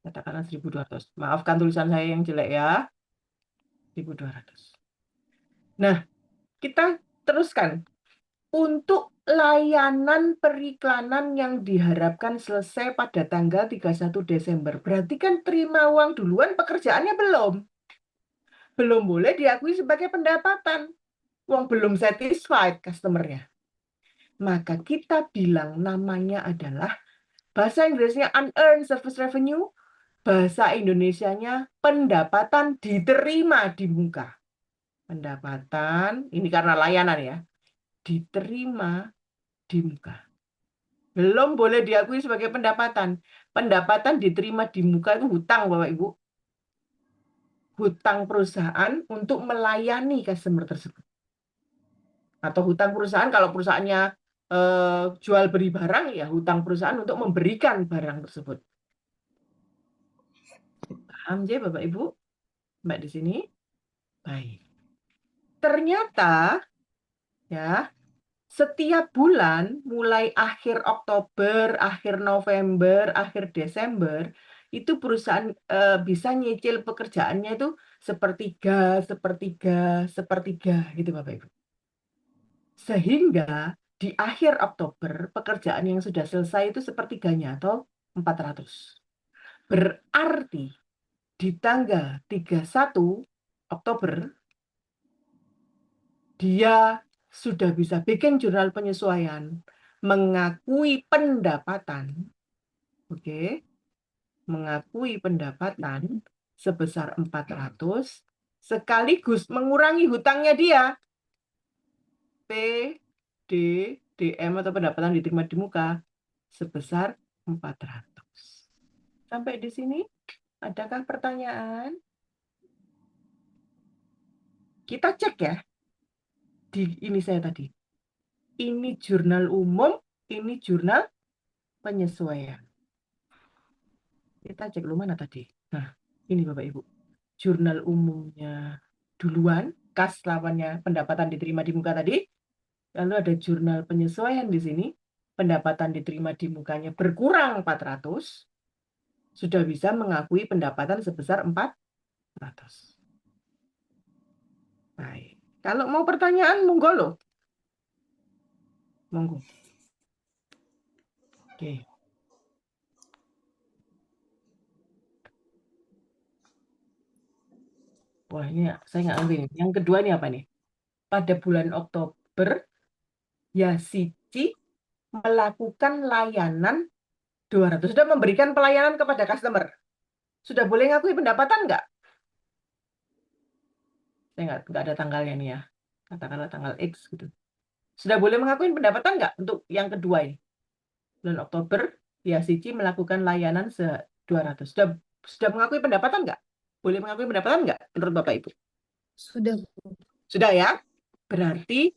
katakanlah 1.200. Maafkan tulisan saya yang jelek ya. 1.200. Nah, kita teruskan. Untuk layanan periklanan yang diharapkan selesai pada tanggal 31 Desember. Berarti kan terima uang duluan, pekerjaannya belum. Belum boleh diakui sebagai pendapatan. Uang belum satisfied customer-nya. Maka kita bilang namanya adalah, bahasa Inggrisnya unearned service revenue, bahasa Indonesianya pendapatan diterima di muka. Pendapatan, ini karena layanan ya, diterima di muka. Belum boleh diakui sebagai pendapatan. Pendapatan diterima di muka itu hutang, Bapak Ibu. Hutang perusahaan untuk melayani customer tersebut. Atau hutang perusahaan, kalau perusahaannya jual beli barang, ya hutang perusahaan untuk memberikan barang tersebut. Paham ya Bapak Ibu? Mbak di sini? Baik. Ternyata, ya, setiap bulan, mulai akhir Oktober, akhir November, akhir Desember, itu perusahaan bisa nyicil pekerjaannya itu sepertiga, sepertiga, sepertiga, gitu Bapak Ibu. Sehingga di akhir Oktober, pekerjaan yang sudah selesai itu sepertiganya atau 400. Berarti di tanggal 31 Oktober, dia sudah bisa bikin jurnal penyesuaian, mengakui pendapatan, oke, mengakui pendapatan sebesar 400, sekaligus mengurangi hutangnya dia, P, D, DM atau pendapatan diterima di muka, sebesar 400. Sampai di sini, adakah pertanyaan? Kita cek ya, di ini saya tadi. Ini jurnal umum, ini jurnal penyesuaian. Kita cek dulu mana tadi. Nah, ini Bapak Ibu. Jurnal umumnya duluan, kas lawannya pendapatan diterima di muka tadi. Lalu ada jurnal penyesuaian di sini. Pendapatan diterima di mukanya berkurang 400. Sudah bisa mengakui pendapatan sebesar 400. Baik. Kalau mau pertanyaan, monggo loh. Monggo. Oke. Wah, ini saya nggak ngerti nih. Yang kedua ini apa nih? Pada bulan Oktober, ya Sici melakukan layanan 200. Sudah memberikan pelayanan kepada customer. Sudah boleh ngakui pendapatan nggak? Saya nggak ada tanggalnya nih ya. Katakanlah tanggal X gitu. Sudah boleh mengakui pendapatan nggak untuk yang kedua ini? Bulan Oktober, ya Sici melakukan layanan 200. Sudah mengakui pendapatan nggak? Boleh mengakui pendapatan nggak menurut Bapak Ibu? Sudah. Sudah ya? Berarti,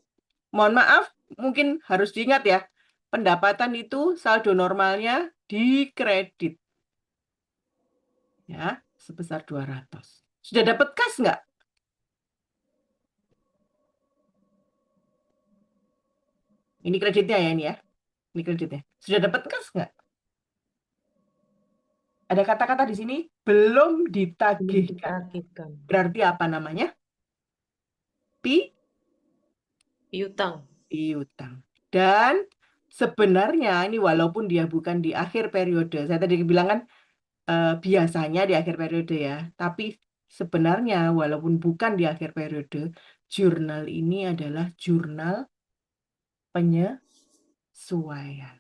mohon maaf, mungkin harus diingat ya, pendapatan itu saldo normalnya dikredit. Ya, sebesar 200. Sudah dapat kas nggak? Ini kreditnya ya ini ya. Ini kreditnya. Sudah dapat kas nggak? Ada kata-kata di sini, belum Belum ditagihkan. ditagihkan. Berarti apa namanya? Piutang. Piutang. Dan sebenarnya ini walaupun dia bukan di akhir periode, saya tadi bilang kan biasanya di akhir periode ya, tapi sebenarnya walaupun bukan di akhir periode, jurnal ini adalah jurnal penyesuaian.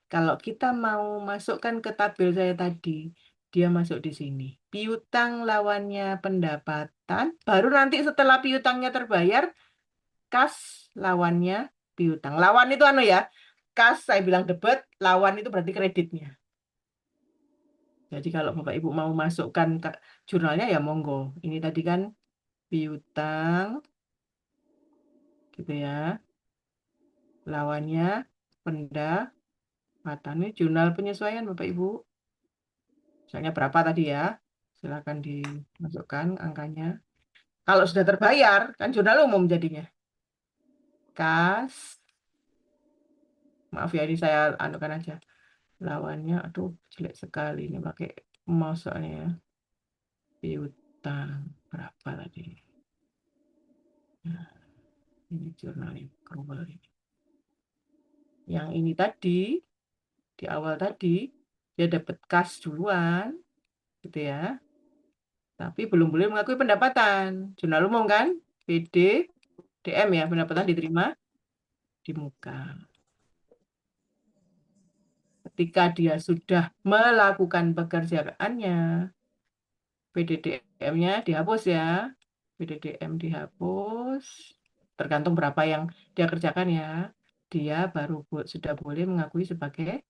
Kalau kita mau masukkan ke tabel saya tadi, dia masuk di sini. Piutang lawannya pendapatan, baru nanti setelah piutangnya terbayar, kas lawannya piutang. Lawan itu ya, kas saya bilang debit, lawan itu berarti kreditnya. Jadi kalau Bapak Ibu mau masukkan ke jurnalnya ya monggo. Ini tadi kan piutang, gitu ya. Lawannya pendapatan. Ini jurnal penyesuaian Bapak Ibu. Misalnya berapa tadi ya? Silakan dimasukkan angkanya. Kalau sudah terbayar, kan jurnal umum jadinya. Kas, maaf ya ini saya anukan aja. Lawannya, aduh jelek sekali ini pakai mouse soalnya ya. Piutang, berapa tadi? Nah, ini jurnal accrual ini. Yang ini tadi, di awal tadi, dia dapat kas duluan, gitu ya. Tapi belum boleh mengakui pendapatan. Jurnal umum kan? PD, DM ya, pendapatan diterima di muka. Ketika dia sudah melakukan pekerjaannya, PDDM-nya dihapus ya. PDDM dihapus. Tergantung berapa yang dia kerjakan ya. Dia baru sudah boleh mengakui sebagai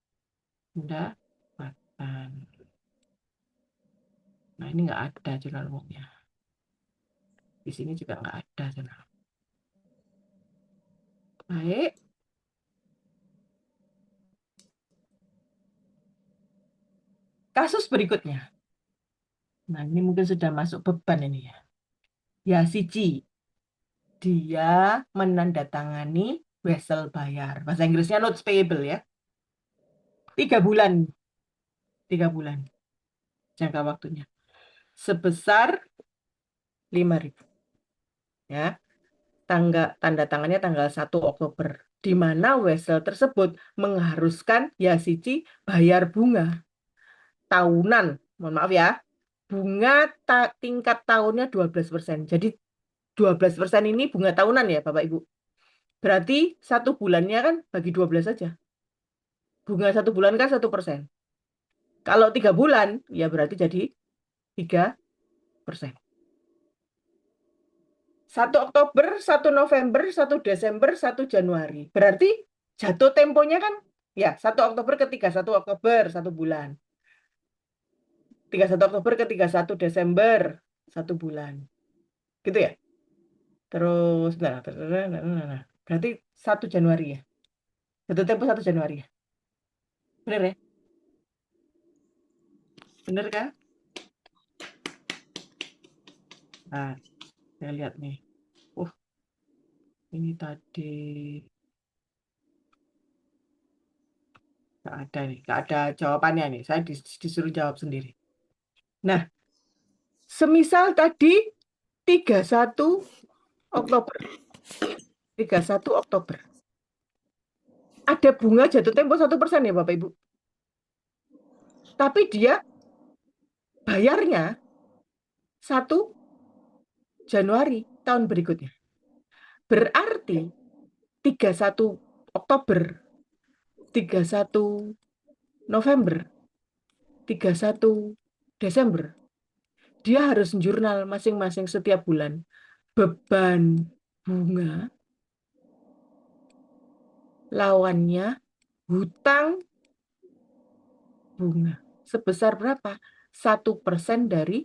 pendapatan. Nah, ini nggak ada jurnal umumnya. Di sini juga nggak ada jurnal. Baik. Kasus berikutnya. Nah, ini mungkin sudah masuk beban ini ya. Ya, siji. Dia menandatangani wesel bayar. Bahasa Inggrisnya notes payable ya. 3 bulan. 3 bulan. Jangka waktunya. Sebesar 5.000. Ya. Tanda tangannya tanggal 1 Oktober. Di mana wesel tersebut mengharuskan ya siji bayar bunga tahunan. Mohon maaf ya. Bunga tingkat tahunnya 12%. Jadi 12% ini bunga tahunan ya Bapak Ibu. Berarti 1 bulannya kan bagi 12 saja. Bunga 1 bulan kan 1%. Kalau 3 bulan, ya berarti jadi 3%. 1 Oktober, 1 November, 1 Desember, 1 Januari. Berarti jatuh temponya kan ya 1 Oktober ke 31 Oktober, 1 bulan. 31 Oktober ke 31 Desember, 1 bulan. Gitu ya. Terus, berarti 1 Januari ya. Jatuh tempo 1 Januari ya. Benar ya? Benar kan? Nah, saya lihat nih. Ini tadi nggak ada nih, nggak ada jawabannya nih. Saya disuruh jawab sendiri. Nah, semisal tadi 31 Oktober. 31 Oktober. Ada bunga jatuh tempo 1% ya Bapak Ibu. Tapi dia bayarnya 1 Januari tahun berikutnya. Berarti 31 Oktober, 31 November, 31 Desember. Dia harus jurnal masing-masing setiap bulan. Beban bunga lawannya hutang bunga. Sebesar berapa? 1% dari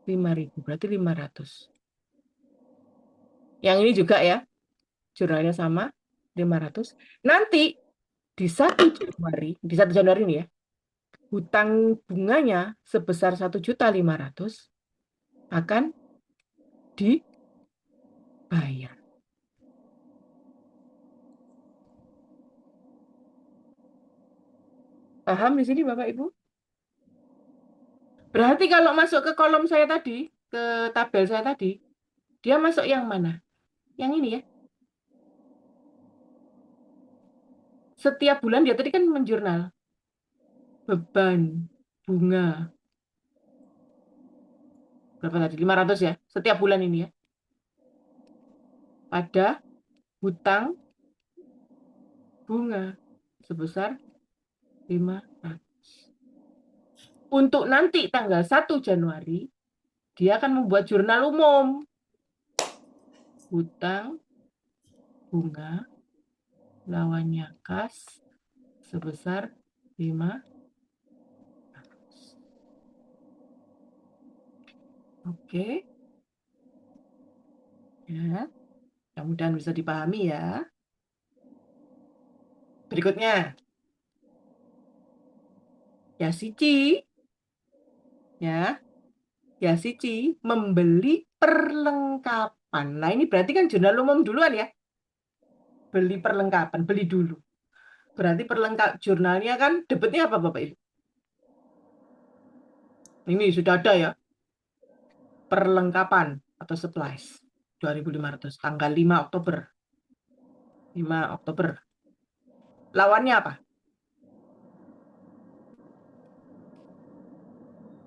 5.000. Berarti 500. Yang ini juga ya. Jurnalnya sama. 500. Nanti di 1 Januari. Di 1 Januari ini ya. Hutang bunganya sebesar 1.500.000 akan dibayar. Paham di sini Bapak Ibu? Berarti kalau masuk ke kolom saya tadi, ke tabel saya tadi, dia masuk yang mana? Yang ini ya. setiap bulan dia tadi kan menjurnal beban bunga berapa tadi? 500 ya, setiap bulan ini ya. Ada hutang bunga sebesar 500. Untuk nanti tanggal 1 Januari, dia akan membuat jurnal umum. Hutang bunga lawannya kas sebesar 5. Oke. Ya, mudah-mudahan bisa dipahami ya. Berikutnya, Yasici, ya, Yasici membeli perlengkapan. Nah, ini berarti kan jurnal umum duluan ya. Beli perlengkapan, beli dulu. Berarti jurnalnya kan debitnya apa Bapak Ibu? Ini sudah ada ya. Perlengkapan atau supplies 2.500 tanggal 5 Oktober. 5 Oktober. Lawannya apa?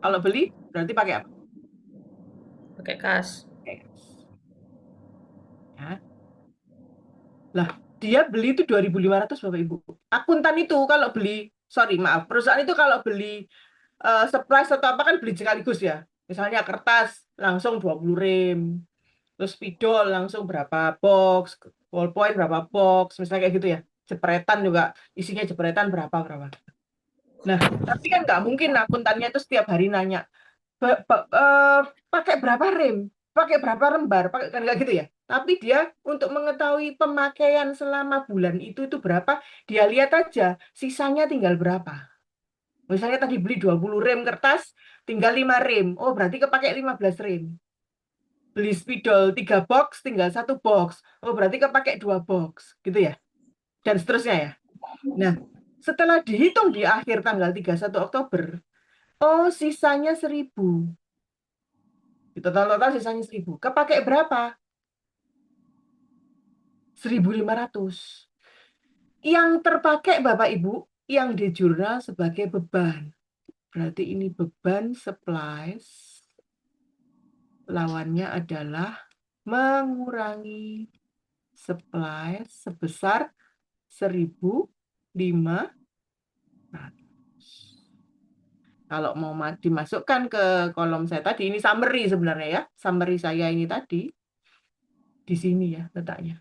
Kalau beli berarti pakai apa? Pakai kas. Ya. Lah, dia beli itu 2.500 Bapak Ibu. Akuntan itu kalau beli, perusahaan itu kalau beli supplies atau apa kan beli sekaligus ya. Misalnya kertas langsung 20 rem. Terus spidol langsung berapa box, ballpoint berapa box, misalnya kayak gitu ya. Jepretan juga isinya jepretan berapa. Nah, tapi kan nggak mungkin akuntannya itu setiap hari nanya, pakai berapa rem, pakai berapa lembar, pakai kan nggak gitu ya. Tapi dia untuk mengetahui pemakaian selama bulan itu berapa, dia lihat aja sisanya tinggal berapa. Misalnya tadi beli 20 rem kertas, tinggal 5 rem. Oh, berarti kepakai 15 rem. Beli spidol 3 box, tinggal 1 box. Oh, berarti kepakai 2 box. Gitu ya. Dan seterusnya ya. Nah, setelah dihitung di akhir tanggal 31 Oktober, oh, sisanya 1.000. Total sisanya 1.000. Kepakai berapa? 1.500. Yang terpakai Bapak Ibu, yang di jurnal sebagai beban. Berarti ini beban supplies. Lawannya adalah mengurangi supplies sebesar 1.500. Kalau mau dimasukkan ke kolom saya tadi, ini summary sebenarnya ya. Summary saya ini tadi. Di sini ya letaknya.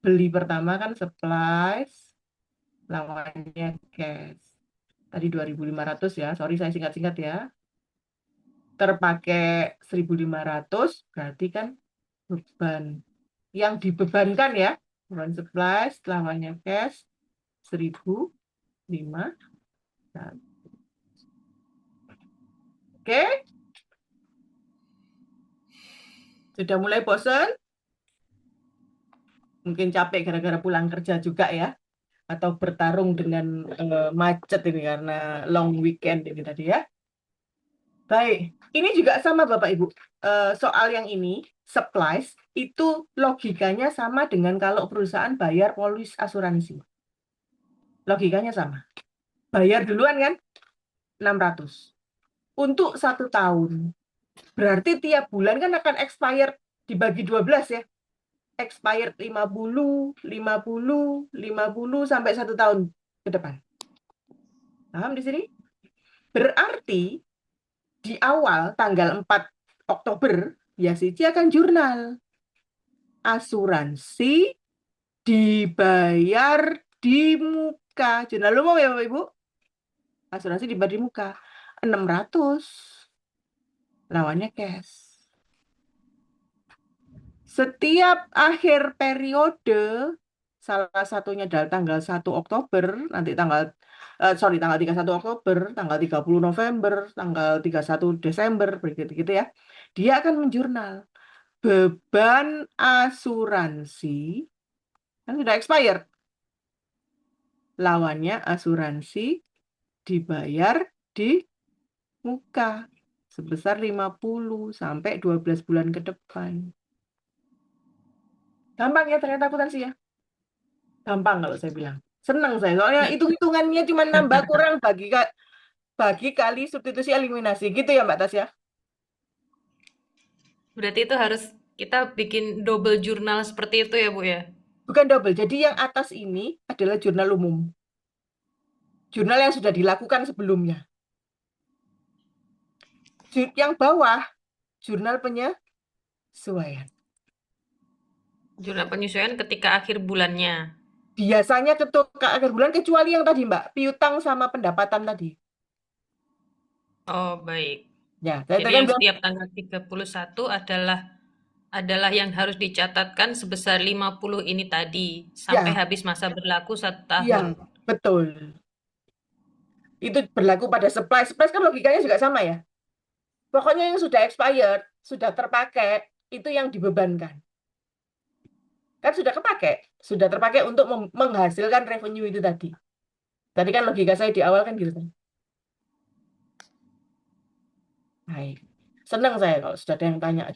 Beli pertama kan supplies, lawannya cash. Tadi 2.500 ya, sorry saya singkat-singkat ya. Terpakai 1.500, berarti kan beban. Yang dibebankan ya, beban supplies, lawannya cash, 1.500. Oke? Sudah mulai bosan? Mungkin capek gara-gara pulang kerja juga ya. Atau bertarung dengan macet ini karena long weekend ini tadi ya. Baik, ini juga sama Bapak Ibu. Soal yang ini, supplies, itu logikanya sama dengan kalau perusahaan bayar polis asuransi. Logikanya sama. Bayar duluan kan? 600. Untuk 1 tahun. Berarti tiap bulan kan akan expired dibagi 12 ya. Expired 50, 50, 50 sampai 1 tahun ke depan. Paham di sini? Berarti di awal tanggal 4 Oktober, Yasici akan jurnal. Asuransi dibayar di muka. Jurnal umum ya Bapak Ibu? Asuransi dibayar di muka. 600. Lawannya cash. Setiap akhir periode, salah satunya adalah tanggal 1 Oktober, nanti tanggal 31 Oktober, tanggal 30 November, tanggal 31 Desember, begitu ya. Dia akan menjurnal beban asuransi, kan sudah expired. Lawannya asuransi dibayar di muka sebesar 50 sampai 12 bulan ke depan. Gampang ya ternyata akuntansi ya. Gampang kalau saya bilang. Seneng saya. Soalnya hitung-hitungannya cuma nambah kurang bagi kali substitusi eliminasi. Gitu ya Mbak Tasya? Berarti itu harus kita bikin double jurnal seperti itu ya, Bu ya? Bukan double. Jadi yang atas ini adalah jurnal umum. Jurnal yang sudah dilakukan sebelumnya. Yang bawah, jurnal penyesuaian. Jurnal penyesuaian ketika akhir bulannya. Biasanya ketika akhir bulan, kecuali yang tadi Mbak, piutang sama pendapatan tadi. Oh, baik. Ya, saya Jadi tadi kan yang bilang, setiap tanggal 31 adalah yang harus dicatatkan sebesar 50 ini tadi sampai ya, habis masa berlaku 1 iya, tahun. betul. Itu berlaku pada supply. Supply kan logikanya juga sama ya. Pokoknya yang sudah expired, sudah terpakai, itu yang dibebankan. Kan sudah sudah terpakai untuk menghasilkan revenue itu tadi. Tadi kan logika saya di awal kan gitu kan. Baik. Senang saya kalau sudah ada yang tanya.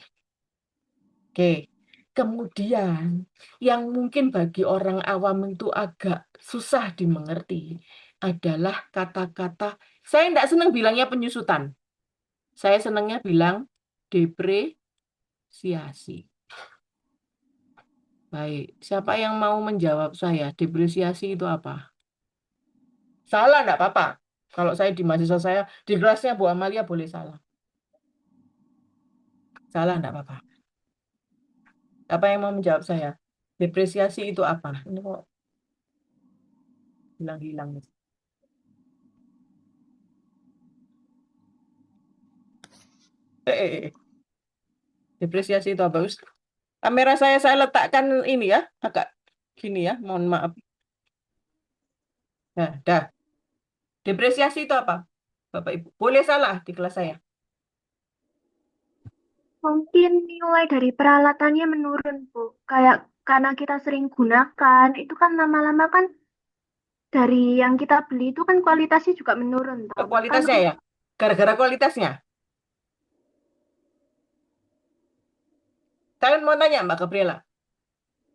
Oke. Kemudian, yang mungkin bagi orang awam itu agak susah dimengerti adalah kata-kata, saya tidak senang bilangnya penyusutan. Saya senangnya bilang depresiasi. Baik, siapa yang mau menjawab saya? Depresiasi itu apa? Salah, enggak apa-apa. Kalau saya di mahasiswa saya, di kelasnya Bu Amalia boleh salah. Salah, enggak apa-apa. Apa yang mau menjawab saya? Depresiasi itu apa? Ini kok hilang-hilang. Depresiasi itu apa? Kamera saya letakkan ini ya, agak gini ya, mohon maaf. Nah, dah. Depresiasi itu apa? Bapak Ibu, boleh salah di kelas saya. Mungkin nilai dari peralatannya menurun, Bu. Kayak karena kita sering gunakan, itu kan lama-lama kan dari yang kita beli itu kan kualitasnya juga menurun, toh. Kan Kualitasnya ya, gara-gara kualitasnya. Saya mau tanya Mbak Gabriela.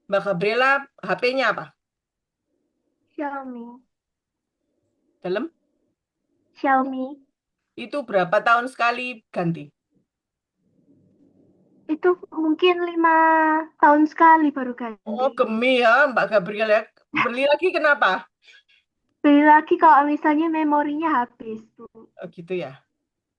Mbak Gabriela, HP-nya apa? Xiaomi. Dalam? Xiaomi Itu berapa tahun sekali ganti? itu mungkin 5 tahun sekali baru ganti. Oh, gemi ya Mbak Gabriela. Beli lagi kenapa? Beli lagi kalau misalnya memorinya habis, Bu. Oh, gitu ya.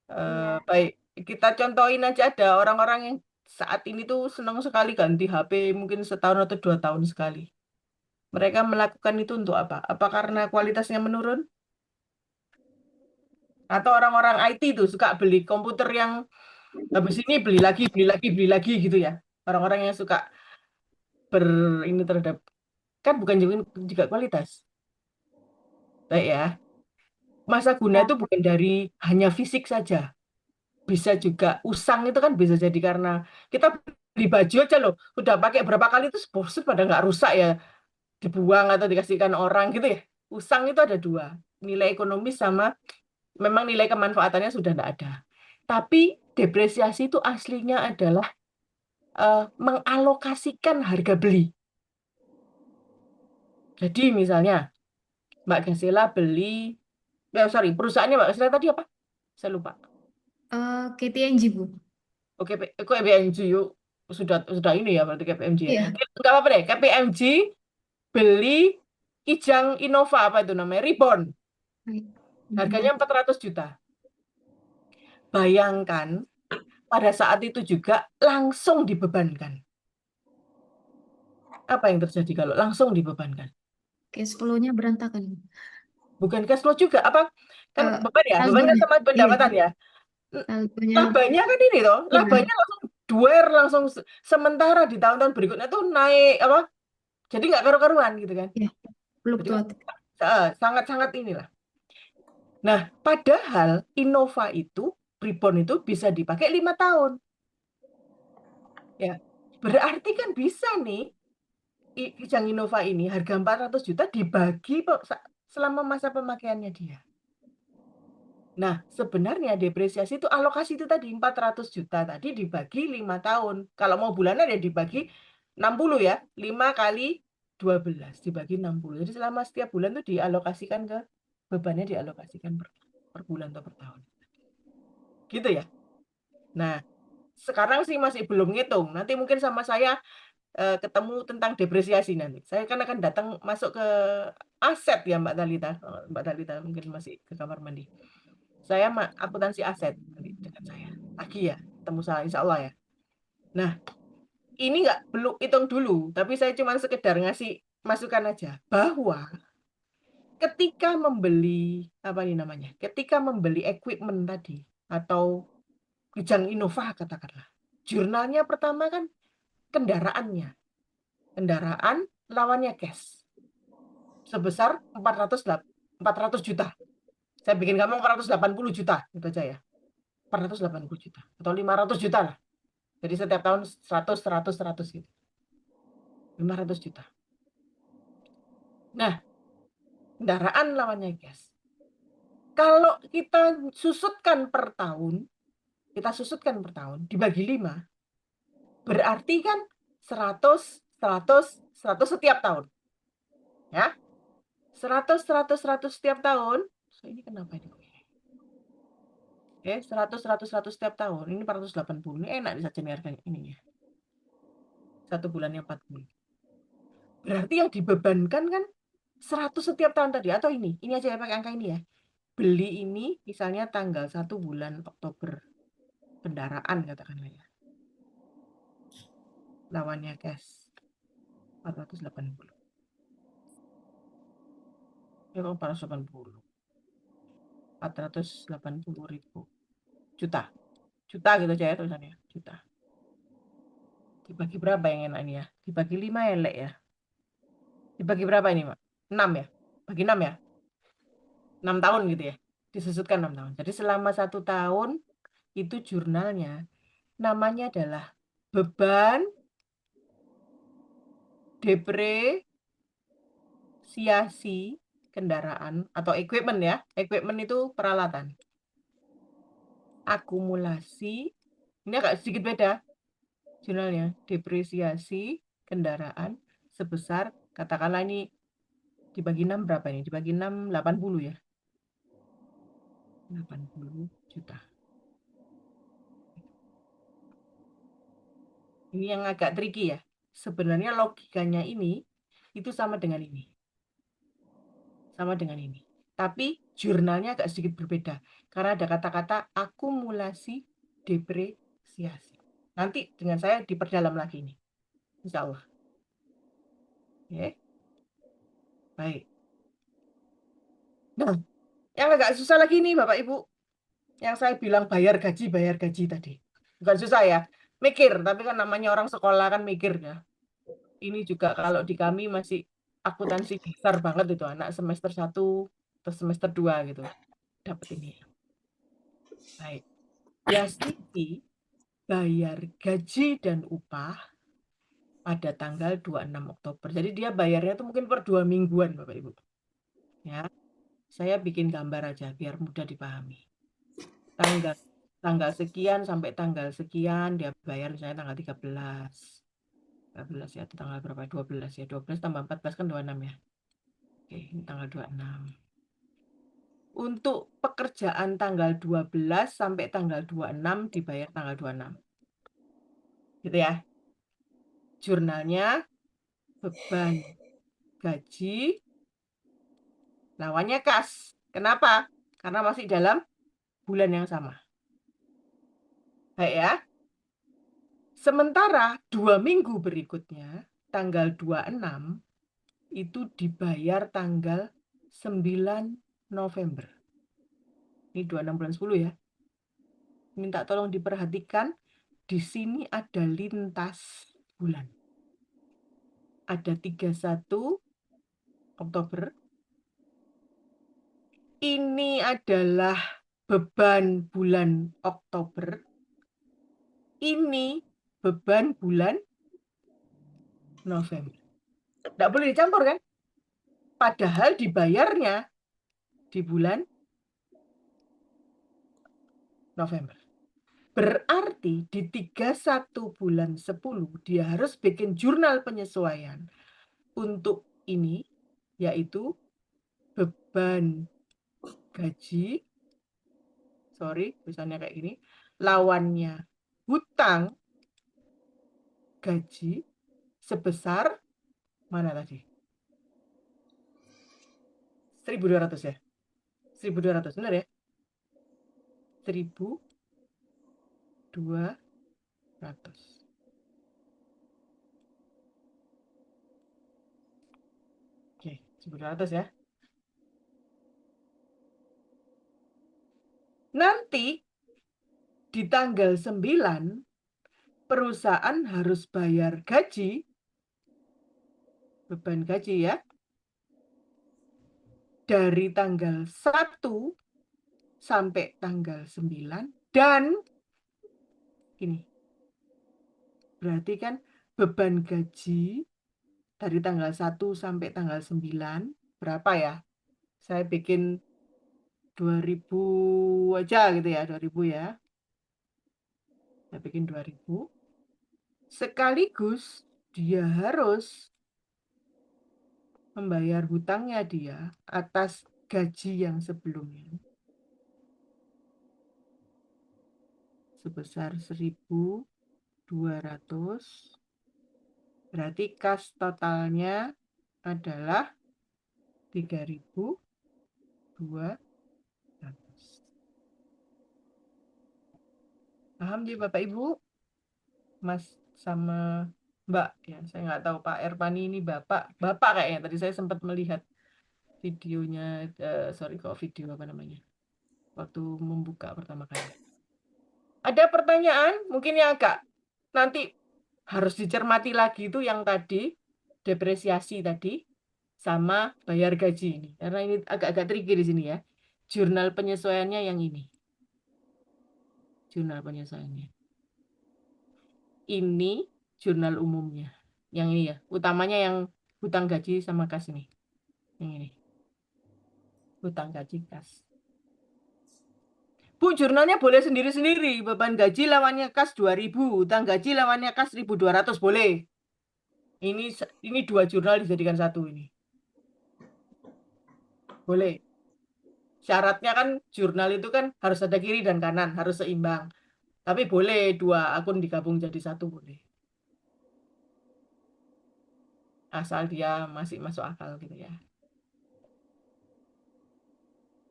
Iya. Baik, kita contohin aja ada orang-orang yang saat ini tuh senang sekali ganti HP mungkin setahun atau 2 tahun sekali. Mereka melakukan itu untuk apa? Apa karena kualitasnya menurun? Atau orang-orang IT itu suka beli komputer yang habis ini beli lagi gitu ya. Orang-orang yang suka ini terhadap, kan bukan juga kualitas. Baik ya. Masa guna Ya. itu bukan dari hanya fisik saja. Bisa juga usang itu kan bisa jadi karena kita beli baju aja loh. Udah pakai berapa kali itu bosen pada nggak rusak ya. Dibuang atau dikasihkan orang gitu ya. Usang itu ada dua. Nilai ekonomis sama memang nilai kemanfaatannya sudah tidak ada. Tapi depresiasi itu aslinya adalah mengalokasikan harga beli. Jadi misalnya Mbak Gasela beli, perusahaannya Mbak Gasela tadi apa? Saya lupa. KTNG, Bu. Oke, KPMG yuk. Sudah ini ya berarti KPMG ya. Iya. Enggak apa-apa deh, KPMG beli Kijang Innova apa itu namanya? Reborn. Harganya 400 juta. Bayangkan pada saat itu juga langsung dibebankan. Apa yang terjadi kalau langsung dibebankan? Cash flow-nya berantakan. Bukan cash flow juga, apa? Kan beban ya, beban kan Saldonya. sama pendapatan ya. Saldonya. Labanya kan ini toh, Iya. labanya langsung duer langsung sementara di tahun-tahun berikutnya tuh naik apa? Jadi nggak karu-karuan gitu kan. Iya, fluktuatif. Sangat-sangat inilah. Nah, padahal Innova itu, Reborn itu bisa dipakai 5 tahun. Ya, berarti kan bisa nih, Kijang Innova ini harga 400 juta dibagi selama masa pemakaiannya dia. Nah, sebenarnya depresiasi itu alokasi itu tadi 400 juta tadi dibagi 5 tahun. Kalau mau bulanan ya dibagi 60 ya, 5 kali 12 dibagi 60. Jadi selama setiap bulan tuh dialokasikan ke bebannya dialokasikan per bulan atau per tahun. Gitu ya. Nah, sekarang sih masih belum ngitung. Nanti mungkin sama saya ketemu tentang depresiasi nanti. Saya kan akan datang masuk ke aset ya Mbak Talita. Mbak Talita mungkin masih ke kamar mandi. Saya akuntansi aset nanti dengan saya. Lagi ya, ketemu saya insya Allah ya. Nah, ini belum hitung dulu, tapi saya cuma sekedar ngasih masukan aja bahwa ketika membeli ketika membeli equipment tadi atau Kijang Innova katakanlah, jurnalnya pertama kan kendaraan lawannya cash sebesar 400 juta. Saya bikin kamu 480 juta gitu aja ya. 480 juta atau 500 juta lah. Jadi setiap tahun 100 gitu. 500 juta. Nah, kendaraan lawannya cash. Kalau kita susutkan per tahun dibagi 5, berarti kan 100 setiap tahun. Ya. 100 setiap tahun. So, ini kenapa ini? Oke, 100 setiap tahun. Ini 480. Ini enak saja nih harganya ininya. 1 bulannya 40. Berarti yang dibebankan kan 100 setiap tahun tadi atau ini. Ini aja ya pakai angka ini ya. Beli ini misalnya tanggal 1 bulan Oktober. Kendaraan katakanlah ya. Lawannya cash 480. Ya kalau 480. 480.000 juta gitu aja ya tulisannya, juta. Dibagi berapa yang enak ini ya? Dibagi 5 ya, Lek ya. Dibagi berapa ini, Mak? 6 ya? Bagi 6 ya? 6 tahun gitu ya. Disusutkan 6 tahun. Jadi selama 1 tahun itu jurnalnya namanya adalah beban depresiasi kendaraan atau equipment ya. Equipment itu peralatan. Akumulasi, ini agak sedikit beda jurnalnya, depresiasi kendaraan sebesar, katakanlah ini dibagi 6 berapa ini? Dibagi 6, 80 ya. 80 juta. Ini yang agak tricky ya. Sebenarnya logikanya ini, itu sama dengan ini. Sama dengan ini. Tapi jurnalnya agak sedikit berbeda. Karena ada kata-kata akumulasi depresiasi. Nanti dengan saya diperdalam lagi ini. Insya Allah. Oke. Baik. Nah, yang agak susah lagi nih Bapak Ibu. Yang saya bilang bayar gaji tadi. Bukan susah ya. Mikir, tapi kan namanya orang sekolah kan mikir ya. Ini juga kalau di kami masih akuntansi besar banget itu. Anak semester 1 atau semester 2 gitu. Dapat ini. Baik. Yastiti bayar gaji dan upah pada tanggal 26 Oktober. Jadi dia bayarnya itu mungkin per 2 mingguan Bapak Ibu. Ya. Saya bikin gambar aja biar mudah dipahami. Tanggal sekian sampai tanggal sekian dia bayar misalnya tanggal 13 ya, atau tanggal berapa? 12 ya. 12 tambah 14 kan 26 ya. Oke, ini tanggal 26. Untuk pekerjaan tanggal 12 sampai tanggal 26 dibayar tanggal 26. Gitu ya. Jurnalnya beban gaji lawannya kas. Kenapa? Karena masih dalam bulan yang sama. Baik ya. Sementara 2 minggu berikutnya, tanggal 26, itu dibayar tanggal 9 November. Ini 26 bulan 10 ya. Minta tolong diperhatikan, di sini ada lintas bulan. Ada 31 Oktober. Ini adalah beban bulan Oktober. Ini beban bulan November. Tidak boleh dicampur kan? Padahal dibayarnya di bulan November. Berarti di 31 bulan 10 dia harus bikin jurnal penyesuaian untuk ini, yaitu beban gaji, tulisannya kayak gini, lawannya hutang gaji sebesar, mana tadi? 1.200 ya? 1.200, benar ya? 1.200. Oke, 1.200 ya. Nanti di tanggal 9, perusahaan harus bayar gaji, beban gaji ya, dari tanggal 1 sampai tanggal 9, dan ini berarti kan beban gaji dari tanggal 1 sampai tanggal 9 berapa ya? Saya bikin 2.000 aja gitu ya, 2.000 ya. Saya bikin 2.000. Sekaligus dia harus membayar hutangnya dia atas gaji yang sebelumnya sebesar 1.200. Berarti kas totalnya adalah 3.200. Paham ya Bapak Ibu? Mas sama Mbak ya, saya nggak tahu Pak Erpani ini Bapak kayaknya. Tadi saya sempat melihat videonya, video apa namanya, waktu membuka pertama kali. Ada pertanyaan mungkin yang agak nanti harus dicermati lagi itu yang tadi, depresiasi tadi, sama bayar gaji ini. Karena ini agak-agak tricky di sini ya. Jurnal penyesuaiannya yang ini. Jurnal penyesuaiannya. Ini jurnal umumnya. Yang ini ya. Utamanya yang hutang gaji sama kas ini. Yang ini. Hutang gaji kas. Bu, jurnalnya boleh sendiri-sendiri. Beban gaji lawannya kas 2.000. Hutang gaji lawannya kas 1.200. Boleh. Ini 2 jurnal dijadikan satu ini. Boleh. Syaratnya kan jurnal itu kan harus ada kiri dan kanan. Harus seimbang. Tapi boleh 2 akun digabung jadi satu, boleh. Asal dia masih masuk akal gitu ya.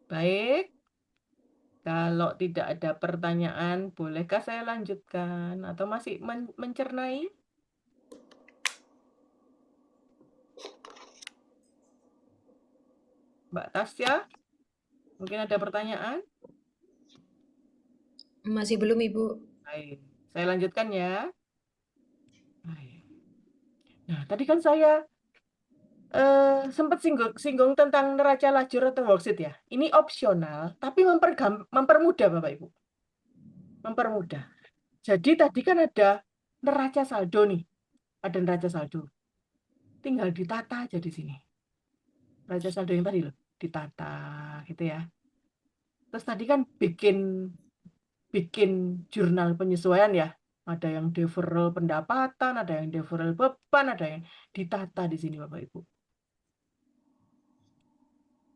Baik. Kalau tidak ada pertanyaan, bolehkah saya lanjutkan? Atau masih mencernai? Mbak Tasya, mungkin ada pertanyaan? Masih belum, Ibu. Baik, saya lanjutkan ya. Baik. Nah, tadi kan saya sempat singgung tentang neraca lajur atau worksheet ya. Ini opsional, tapi mempermudah Bapak Ibu. Mempermudah. Jadi tadi kan ada neraca saldo nih. Ada neraca saldo. Tinggal ditata aja di sini. Neraca saldo yang tadi loh. Ditata gitu ya. Terus tadi kan bikin jurnal penyesuaian ya. Ada yang deferral pendapatan, ada yang deferral beban, ada yang ditata di sini Bapak Ibu.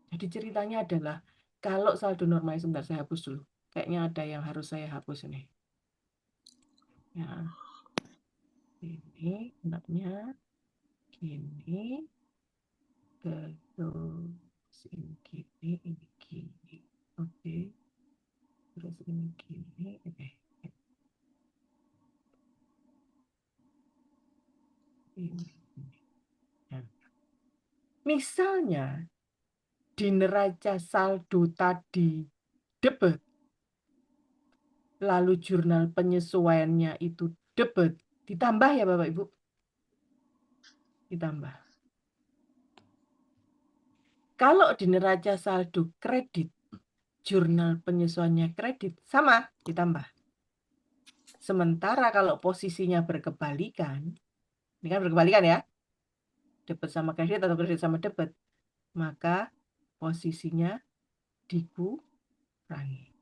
Jadi ceritanya adalah kalau saldo normal, sebentar saya hapus dulu. Kayaknya ada yang harus saya hapus ini. Ya. Ini enaknya gini. Terus ini gini. Oke. Terus ini gini. Oke. Ini. Nah. Misalnya di neraca saldo tadi debit, lalu jurnal penyesuaiannya itu debit, ditambah ya Bapak Ibu? Ditambah. Kalau di neraca saldo kredit, jurnal penyesuaiannya kredit, sama, ditambah. Sementara kalau posisinya berkebalikan, ini kan berkebalikan ya, debit sama kredit atau kredit sama debit, maka posisinya dikurangi.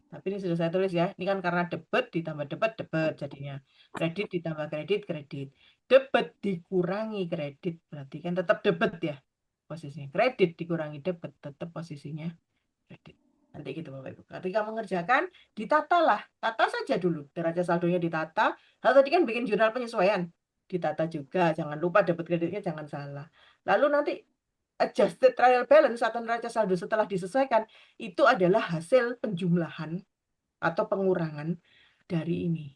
Tapi ini sudah saya tulis ya. Ini kan karena debit ditambah debit jadinya. Kredit ditambah kredit. Debit dikurangi kredit. Berarti kan tetap debit ya posisinya. Kredit dikurangi debit tetap posisinya kredit. Nanti gitu Bapak Ibu. Ketika mengerjakan, ditatalah. Tata saja dulu. Neraca saldonya ditata. Lalu tadi kan bikin jurnal penyesuaian. Ditata juga. Jangan lupa debit kreditnya jangan salah. Lalu nanti adjusted trial balance atau neraca saldo setelah disesuaikan itu adalah hasil penjumlahan atau pengurangan dari ini.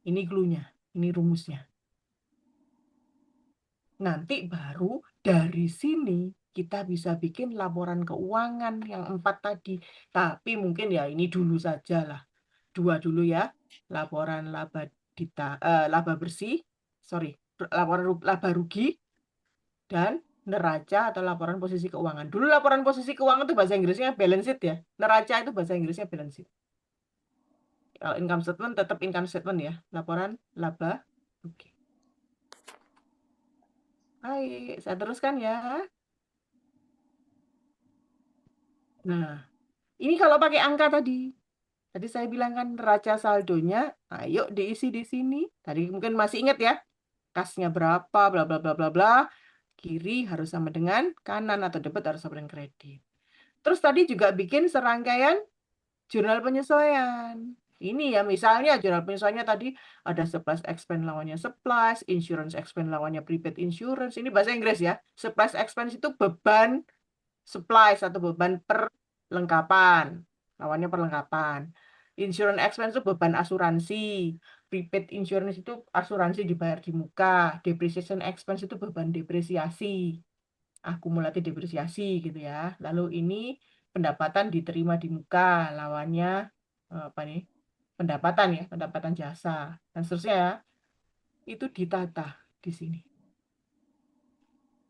Ini clue-nya, ini rumusnya. Nanti baru dari sini kita bisa bikin laporan keuangan yang 4 tadi. Tapi mungkin ya ini dulu saja lah. 2 dulu ya. Laporan laba bersih, laporan laba rugi dan neraca atau laporan posisi keuangan. Dulu laporan posisi keuangan itu bahasa Inggrisnya balance sheet ya. Neraca itu bahasa Inggrisnya balance sheet. Kalau income statement tetap income statement ya. Laporan laba rugi. Baik, saya teruskan ya. Nah, ini kalau pakai angka tadi. Tadi saya bilang kan neraca saldonya, ayo diisi di sini. Tadi mungkin masih ingat ya. Kasnya berapa, bla bla bla bla bla. Kiri harus sama dengan kanan atau debit harus sama dengan kredit. Terus tadi juga bikin serangkaian jurnal penyesuaian. Ini ya, misalnya jurnal penyesuaiannya tadi ada supplies expense lawannya supplies, insurance expense lawannya prepaid insurance. Ini bahasa Inggris ya. Supplies expense itu beban supplies atau beban perlengkapan. Lawannya perlengkapan. Insurance expense itu beban asuransi. Prepaid insurance itu asuransi dibayar di muka. Depreciation expense itu beban depresiasi. Akumulatif depresiasi gitu ya. Lalu ini pendapatan diterima di muka, lawannya apa nih? Pendapatan ya, pendapatan jasa dan seterusnya ya. Itu ditata di sini.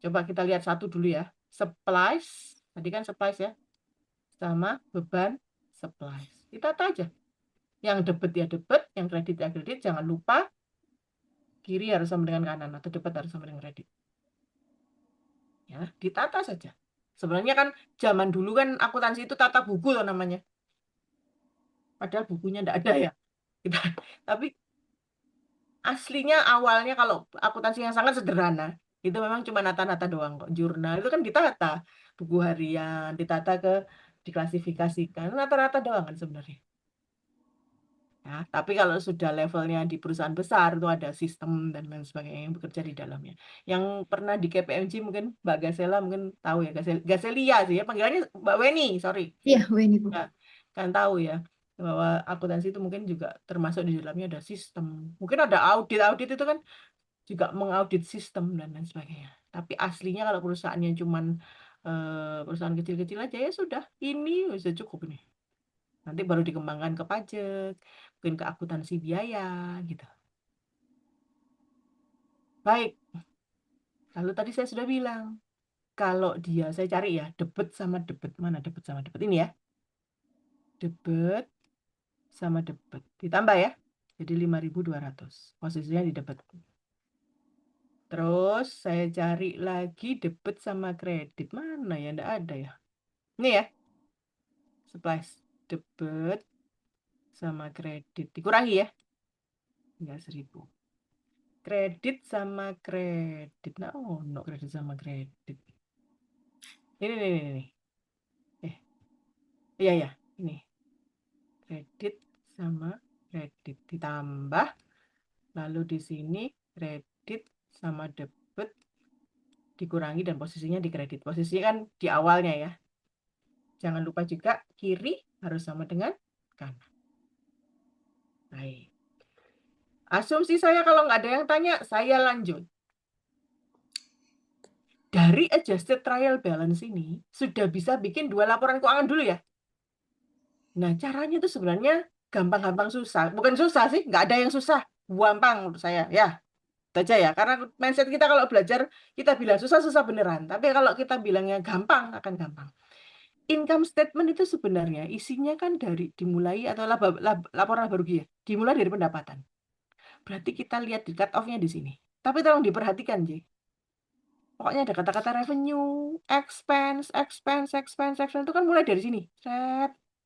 Coba kita lihat satu dulu ya. Supplies, tadi kan supplies ya. Sama beban supplies. Ditata aja. Yang debit ya debit, yang kredit ya kredit, jangan lupa kiri harus sama dengan kanan atau debit harus sama dengan kredit. Ya, ditata saja. Sebenarnya kan zaman dulu kan akuntansi itu tata buku loh namanya. Padahal bukunya enggak ada ya. Tapi aslinya awalnya kalau akuntansi yang sangat sederhana, itu memang cuma nata-nata doang kok. Jurnal itu kan ditata. Buku harian, ditata diklasifikasikan. Nata-nata doang kan sebenarnya. Ya, tapi kalau sudah levelnya di perusahaan besar itu ada sistem dan lain sebagainya yang bekerja di dalamnya. Yang pernah di KPMG mungkin Mbak Gasela mungkin tahu ya, Gaselia sih ya panggilannya Mbak Weni, sorry. Iya, Weni Bu. Ya, kan tahu ya bahwa akuntansi itu mungkin juga termasuk di dalamnya ada sistem. Mungkin ada audit itu kan juga mengaudit sistem dan lain sebagainya. Tapi aslinya kalau perusahaannya cuman perusahaan kecil-kecil aja ya sudah, ini sudah cukup ini. Nanti baru dikembangkan ke pajak, mungkin ke akuntansi biaya, gitu. Baik. Lalu tadi saya sudah bilang, kalau dia, saya cari ya, debit sama debit. Mana debit sama debit? Ini ya. Debit sama debit. Ditambah ya. Jadi 5.200. Posisinya di debit. Terus saya cari lagi debit sama kredit. Mana ya? Nggak ada ya. Ini ya. Supplies. Debit sama kredit. Dikurangi ya. Tinggal 1.000. Kredit sama kredit. Nah, no kredit sama kredit. Ini. Iya ya, ini. Kredit sama kredit ditambah. Lalu di sini kredit sama debit dikurangi dan posisinya di kredit. Posisinya kan di awalnya ya. Jangan lupa juga kiri harus sama dengan kanan. Baik. Asumsi saya kalau nggak ada yang tanya, saya lanjut. Dari adjusted trial balance ini, sudah bisa bikin 2 laporan keuangan dulu ya. Nah, caranya itu sebenarnya gampang-gampang susah. Bukan susah sih, nggak ada yang susah. Gampang menurut saya. Ya, itu aja ya. Karena mindset kita kalau belajar, kita bilang susah-susah beneran. Tapi kalau kita bilangnya gampang, akan gampang. Income statement itu sebenarnya isinya kan dimulai atau laporan laba rugi ya. Dimulai dari pendapatan. Berarti kita lihat di cut off-nya di sini. Tapi tolong diperhatikan, J. Pokoknya ada kata-kata revenue, expense itu kan mulai dari sini.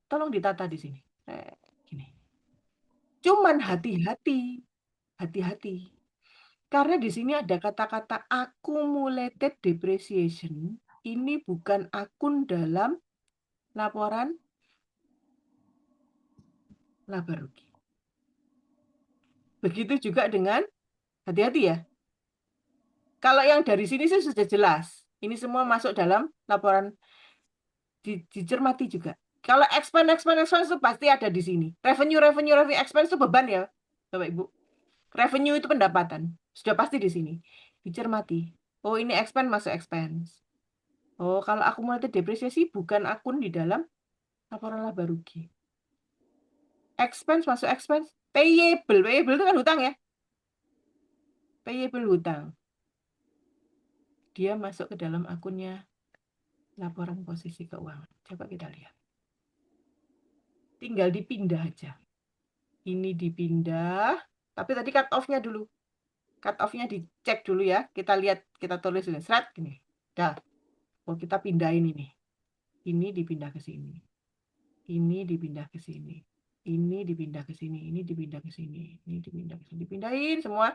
Tolong ditata di sini. Cuman hati-hati, hati-hati. Karena di sini ada kata-kata accumulated depreciation. Ini bukan akun dalam laporan laba rugi. Begitu juga dengan, hati-hati ya. Kalau yang dari sini sih sudah jelas. Ini semua masuk dalam laporan, dicermati juga. Kalau expense itu pasti ada di sini. Revenue expense itu beban ya, Bapak Ibu. Revenue itu pendapatan. Sudah pasti di sini. Dicermati. Oh, ini expense masuk expense. Oh, kalau akumulatif depresiasi bukan akun di dalam laporan laba rugi. Expense masuk expense. Payable. Payable itu kan hutang ya. Payable hutang. Dia masuk ke dalam akunnya laporan posisi keuangan. Coba kita lihat. Tinggal dipindah aja. Ini dipindah. Tapi tadi cut off-nya dulu. Cut off-nya dicek dulu ya. Kita lihat, kita tulis ini. Serat gini. Dah. Oh, kita pindahin ini. Ini dipindah ke sini. Ini dipindah ke sini. Ini dipindah ke sini. Ini dipindah ke sini. Ini dipindah ke sini. Dipindahin semua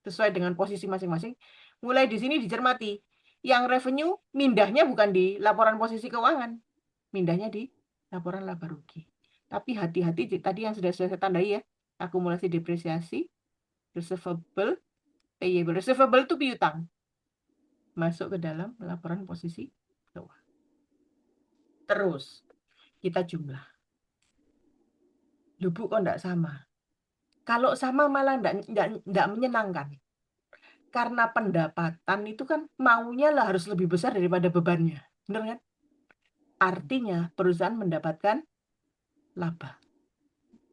sesuai dengan posisi masing-masing. Mulai di sini dicermati. Yang revenue mindahnya bukan di laporan posisi keuangan. Mindahnya di laporan laba rugi. Tapi hati-hati tadi yang sudah saya tandai ya. Akumulasi depresiasi, receivable, payable. Receivable itu piutang. Masuk ke dalam laporan posisi keuangan. Terus kita jumlah. Loh Bu, kok enggak sama? Kalau sama malah enggak menyenangkan. Karena pendapatan itu kan maunya lah harus lebih besar daripada bebannya. Benar kan? Artinya perusahaan mendapatkan laba.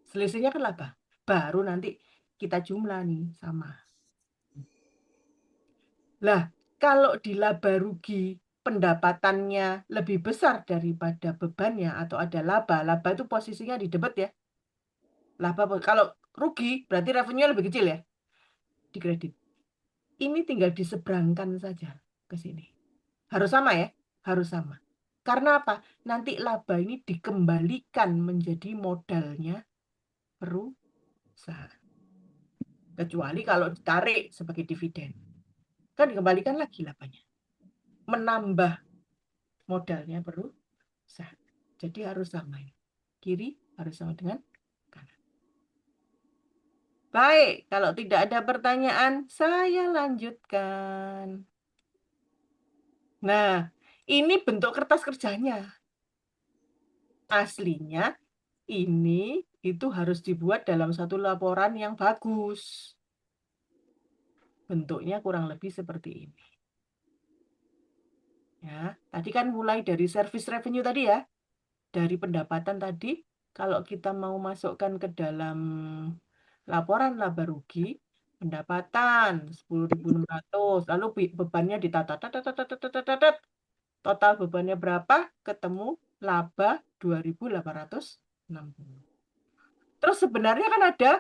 Selisihnya kan laba. Baru nanti kita jumlah nih sama. Lah, kalau di laba rugi pendapatannya lebih besar daripada bebannya atau ada laba, laba itu posisinya di debit ya. Laba kalau rugi berarti revenue lebih kecil ya. Di kredit. Ini tinggal diseberangkan saja ke sini. Harus sama ya, harus sama. Karena apa? Nanti laba ini dikembalikan menjadi modalnya perusahaan. Kecuali kalau ditarik sebagai dividen. Kan dikembalikan lagi labanya. Menambah modalnya perusahaan. Jadi harus sama. Kiri harus sama dengan kanan. Baik, kalau tidak ada pertanyaan, saya lanjutkan. Nah, ini bentuk kertas kerjanya. Aslinya ini itu harus dibuat dalam satu laporan yang bagus. Bentuknya kurang lebih seperti ini. Ya, tadi kan mulai dari service revenue tadi ya. Dari pendapatan tadi, kalau kita mau masukkan ke dalam laporan laba rugi, pendapatan 10.600, lalu bebannya ditata, total bebannya berapa? Ketemu laba 2.860. Terus sebenarnya kan ada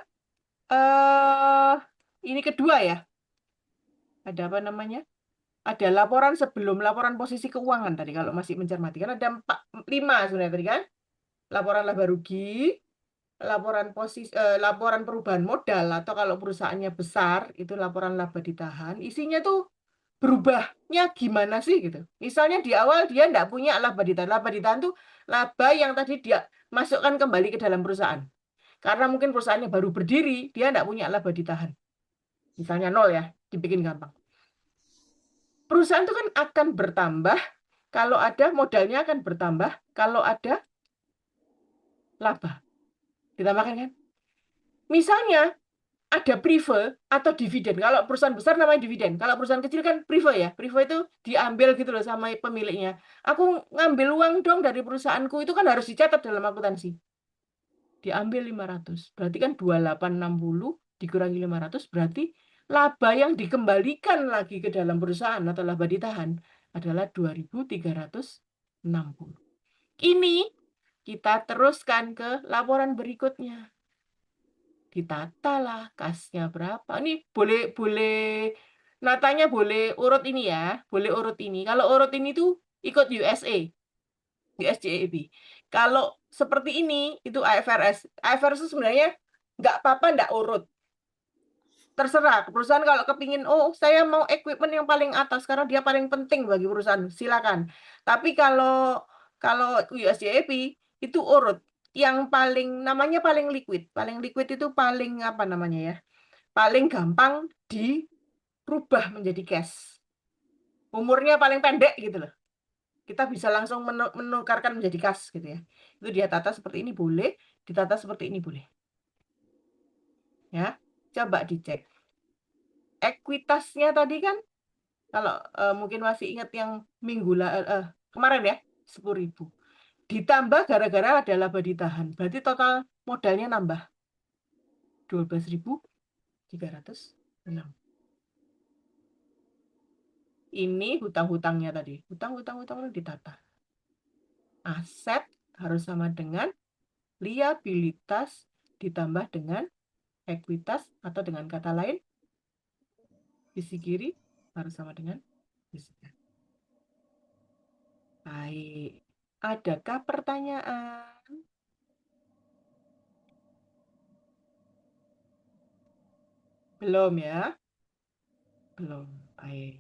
ini kedua ya. Ada apa namanya? Ada laporan sebelum laporan posisi keuangan tadi kalau masih mencermati kan ada 5 sebenarnya tadi kan. Laporan laba rugi, laporan perubahan modal atau kalau perusahaannya besar itu laporan laba ditahan. Isinya tuh berubahnya gimana sih gitu. Misalnya di awal dia enggak punya laba ditahan. Laba ditahan tuh laba yang tadi dia masukkan kembali ke dalam perusahaan. Karena mungkin perusahaannya baru berdiri, dia enggak punya laba ditahan. Misalnya 0 ya, dibikin gampang. Perusahaan itu kan akan bertambah kalau ada modalnya akan bertambah kalau ada laba. Ditambahkan kan? Misalnya ada prive atau dividen. Kalau perusahaan besar namanya dividen. Kalau perusahaan kecil kan prive ya. Prive itu diambil gitu loh sama pemiliknya. Aku ngambil uang dong dari perusahaanku, itu kan harus dicatat dalam akuntansi. Diambil 500. Berarti kan 2860 dikurangi 500 berarti laba yang dikembalikan lagi ke dalam perusahaan atau laba ditahan adalah 2.360. Ini kita teruskan ke laporan berikutnya. Ditata lah kasnya berapa. Ini boleh natanya boleh urut ini ya, boleh urut ini. Kalau urut ini tuh ikut USA, US GAAP. Kalau seperti ini itu IFRS. IFRS itu sebenarnya Nggak apa-apa, nggak urut. Terserah, perusahaan kalau kepingin, oh saya mau equipment yang paling atas karena dia paling penting bagi perusahaan, silakan. Tapi kalau USJAP itu urut. Yang paling, namanya paling liquid. Paling liquid itu paling, apa namanya ya, paling gampang dirubah menjadi cash. Umurnya paling pendek gitu loh. Kita bisa langsung menukarkan menjadi kas gitu ya. Itu dia tata seperti ini boleh, ditata seperti ini boleh. Ya, coba dicek. Ekuitasnya tadi kan, kalau mungkin masih ingat yang kemarin ya, 10.000. Ditambah gara-gara ada laba ditahan. Berarti total modalnya nambah 12.306. Ini hutang-hutangnya tadi. Hutang ditata. Aset harus sama dengan liabilitas ditambah dengan ekuitas, atau dengan kata lain, sisi kiri harus sama dengan sisi kanan. Baik. Adakah pertanyaan? Belum ya? Belum. Baik.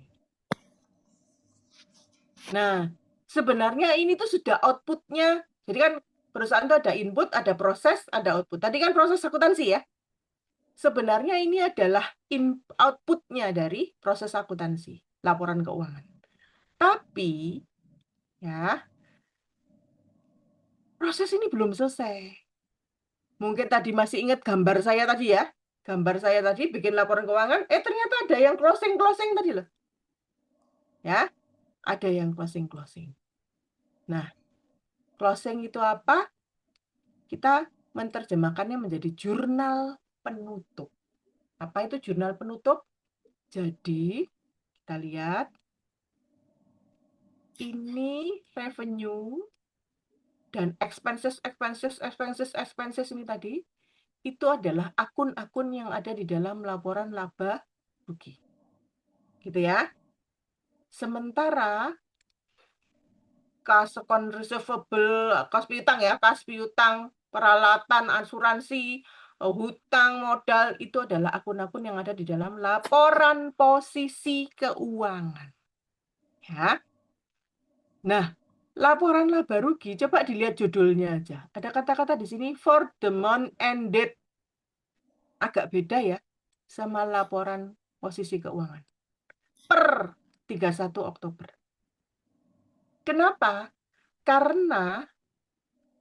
Nah, sebenarnya ini tuh sudah outputnya. Jadi kan perusahaan itu ada input, ada proses, ada output. Tadi kan proses akuntansi ya. Sebenarnya ini adalah outputnya dari proses akuntansi, laporan keuangan. Tapi, ya, proses ini belum selesai. Mungkin tadi masih ingat gambar saya tadi ya. Gambar saya tadi bikin laporan keuangan, ternyata ada yang closing tadi loh. Ya, ada yang closing. Nah, closing itu apa? Kita menerjemahkannya menjadi jurnal penutup. Apa itu jurnal penutup? Jadi, kita lihat. Ini revenue dan expenses ini tadi, itu adalah akun-akun yang ada di dalam laporan laba rugi. Gitu ya. Sementara kas account receivable, kas piutang ya, kas piutang, peralatan, asuransi, hutang, modal, itu adalah akun-akun yang ada di dalam laporan posisi keuangan. Ya. Nah, laporan laba rugi, coba dilihat judulnya aja. Ada kata-kata di sini, for the month ended. Agak beda ya sama laporan posisi keuangan. Per 31 Oktober. Kenapa? Karena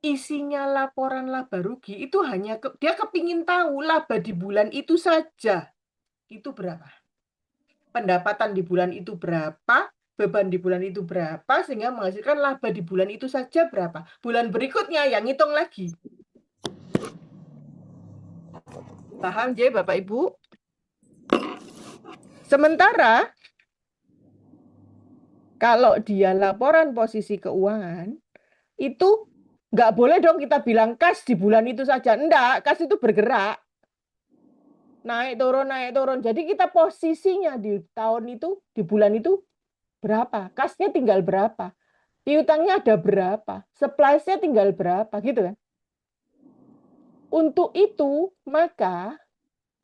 isinya laporan laba rugi itu hanya dia kepingin tahu laba di bulan itu saja. Itu berapa? Pendapatan di bulan itu berapa? Beban di bulan itu berapa? Sehingga menghasilkan laba di bulan itu saja berapa? Bulan berikutnya yang ngitung lagi. Paham, J, Bapak Ibu? Sementara, kalau dia laporan posisi keuangan, itu nggak boleh dong kita bilang kas di bulan itu saja. Enggak, kas itu bergerak. Naik turun. Jadi kita posisinya di tahun itu, di bulan itu berapa? Kasnya tinggal berapa? Piutangnya ada berapa? Supplies-nya tinggal berapa? Gitu kan? Untuk itu, maka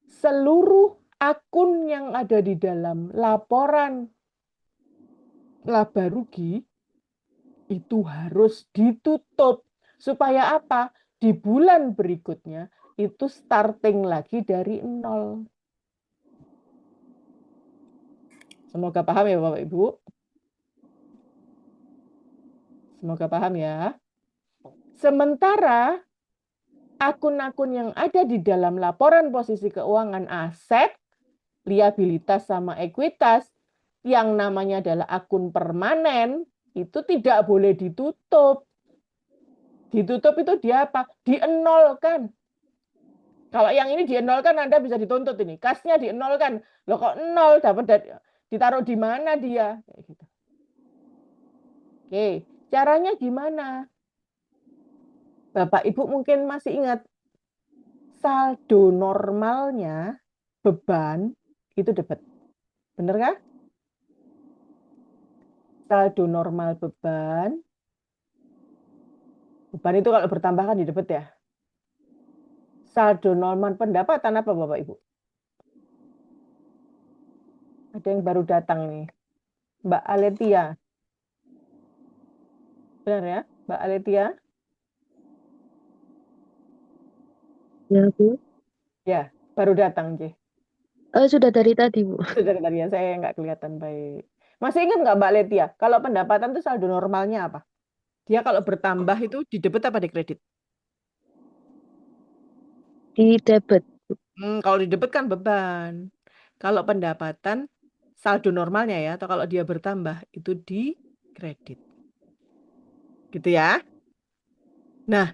seluruh akun yang ada di dalam laporan laba rugi itu harus ditutup. Supaya apa? Di bulan berikutnya itu starting lagi dari nol. Semoga paham ya Bapak Ibu. Semoga paham ya. Sementara akun-akun yang ada di dalam laporan posisi keuangan aset, liabilitas sama ekuitas, yang namanya adalah akun permanen, itu tidak boleh ditutup. Ditutup itu dia apa? Dienolkan. Kalau yang ini dienolkan, Anda bisa dituntut ini. Kasnya dienolkan. Loh kok nol? Ditaruh di mana dia? Kayak gitu. Oke, caranya gimana? Bapak Ibu mungkin masih ingat saldo normalnya beban itu debit. Bener kan? Saldo normal beban itu kalau bertambah kan di debit ya. saldo normal pendapatan apa Bapak Ibu? Ada yang baru datang nih. Mbak Aletia. Benar ya? Mbak Aletia? Ya, Bu. Ya, baru datang, J. Sudah dari tadi, Bu. Sudah tadi ya, saya nggak kelihatan baik. Masih ingat nggak Mbak Letia? Kalau pendapatan itu saldo normalnya apa? Dia kalau bertambah itu di debit apa di kredit? Di debit. Kalau di debit kan beban. Kalau pendapatan saldo normalnya ya, atau kalau dia bertambah itu di kredit. Gitu ya. Nah,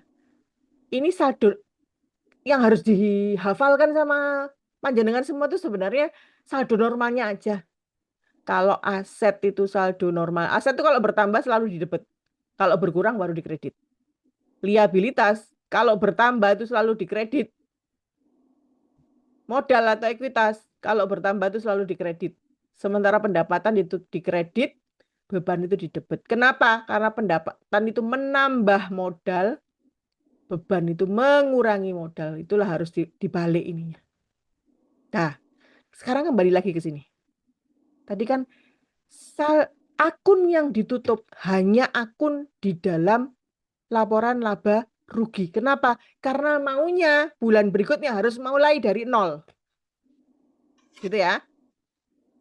ini saldo yang harus dihafalkan sama panjenengan semua itu sebenarnya saldo normalnya aja. Kalau aset itu saldo normal. Aset itu kalau bertambah selalu di debit. Kalau berkurang baru di kredit. Liabilitas kalau bertambah itu selalu di kredit. Modal atau ekuitas kalau bertambah itu selalu di kredit. Sementara pendapatan itu di kredit, beban itu di debit. Kenapa? Karena pendapatan itu menambah modal, beban itu mengurangi modal. Itulah harus dibalik ininya. Nah, sekarang kembali lagi ke sini. Tadi kan akun yang ditutup hanya akun di dalam laporan laba rugi. Kenapa? Karena maunya bulan berikutnya harus mulai dari nol. Gitu ya.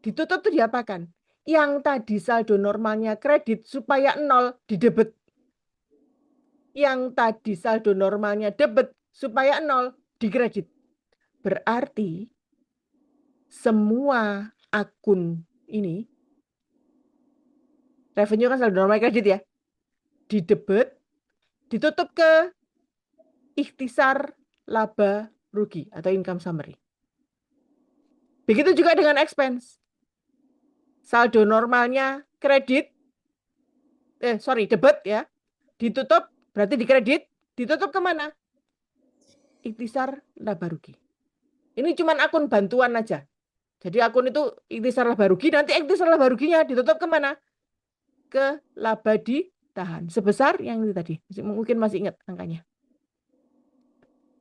Ditutup tuh diapakan? Yang tadi saldo normalnya kredit supaya nol di debit. Yang tadi saldo normalnya debit supaya nol di kredit. Berarti semua akun ini, revenue kan saldo normal kredit ya, di debit, ditutup ke ikhtisar laba rugi atau income summary. Begitu juga dengan expense. Saldo normalnya kredit, debit ya, ditutup, berarti di kredit, ditutup kemana? Ikhtisar laba rugi. Ini cuma akun bantuan aja. Jadi akun itu ikhtisar laba rugi, nanti ikhtisar laba ruginya ditutup kemana? Ke laba ditahan. Sebesar yang itu tadi. Mungkin masih ingat angkanya.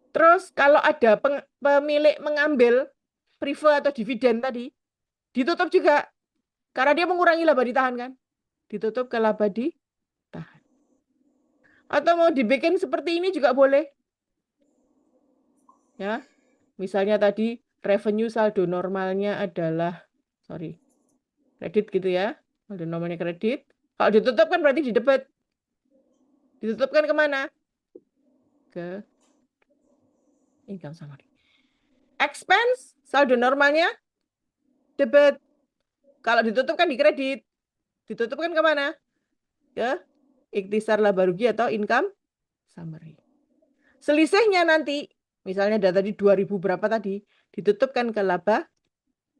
Terus kalau ada pemilik mengambil prefer atau dividen tadi, ditutup juga. Karena dia mengurangi laba ditahan kan. Ditutup ke laba ditahan. Atau mau dibikin seperti ini juga boleh. Ya, misalnya tadi revenue saldo normalnya adalah, kredit gitu ya. Saldo normalnya kredit. Kalau ditutup kan berarti di debit. Ditutupkan kemana? Ke income summary. Expense, saldo normalnya debit. Kalau ditutup kan di kredit. Ditutupkan kemana? Ke ikhtisar laba rugi atau income summary. Selisihnya nanti, misalnya data tadi 2000 berapa tadi, ditutupkan ke laba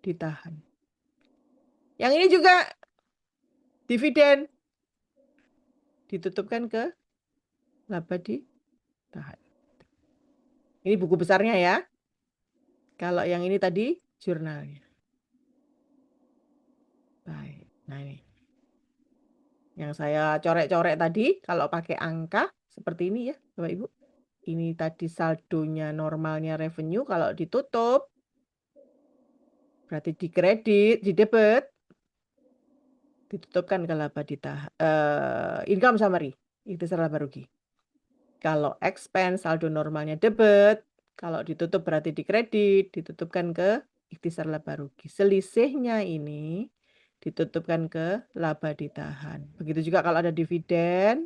ditahan. Yang ini juga dividen, ditutupkan ke laba ditahan. Ini buku besarnya ya. Kalau yang ini tadi jurnalnya. Baik. Nah ini. Yang saya corek-corek tadi, kalau pakai angka seperti ini ya, Bapak Ibu. Ini tadi saldonya normalnya revenue, kalau ditutup, berarti di kredit, di debit, ditutupkan ke laba ditahan. Income summary, ikhtisar laba rugi. Kalau expense, saldo normalnya debit, kalau ditutup berarti di kredit, ditutupkan ke ikhtisar laba rugi. Selisihnya ini ditutupkan ke laba ditahan. Begitu juga kalau ada dividen,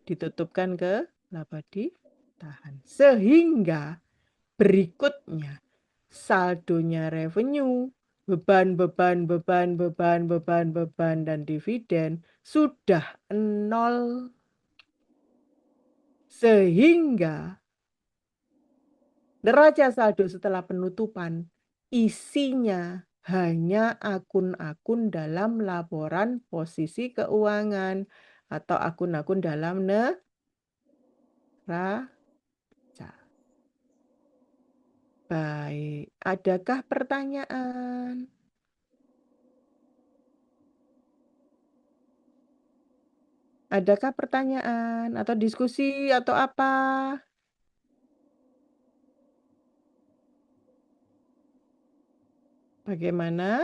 ditutupkan ke laba ditahan. Sehingga berikutnya saldonya revenue, beban, dan dividen sudah nol. Sehingga neraca saldo setelah penutupan isinya hanya akun-akun dalam laporan posisi keuangan atau akun-akun dalam neraca. Baik, adakah pertanyaan? Adakah pertanyaan atau diskusi atau apa? Bagaimana?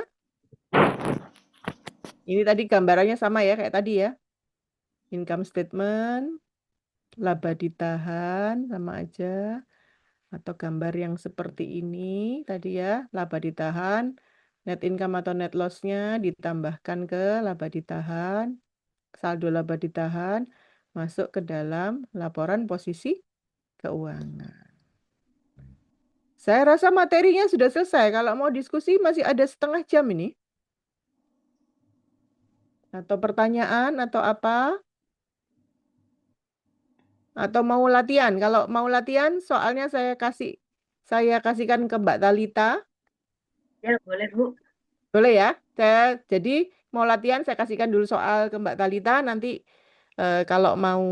Ini tadi gambarannya sama ya, kayak tadi ya. Income statement, laba ditahan, sama aja. Atau gambar yang seperti ini tadi ya, laba ditahan, net income atau net loss-nya ditambahkan ke laba ditahan, saldo laba ditahan, masuk ke dalam laporan posisi keuangan. Saya rasa materinya sudah selesai. Kalau mau diskusi masih ada setengah jam ini. Atau pertanyaan atau apa? Atau mau latihan? Kalau mau latihan, soalnya saya kasihkan ke Mbak Talita. Ya, boleh, Bu. Boleh ya? Jadi mau latihan saya kasihkan dulu soal ke Mbak Talita. Nanti kalau mau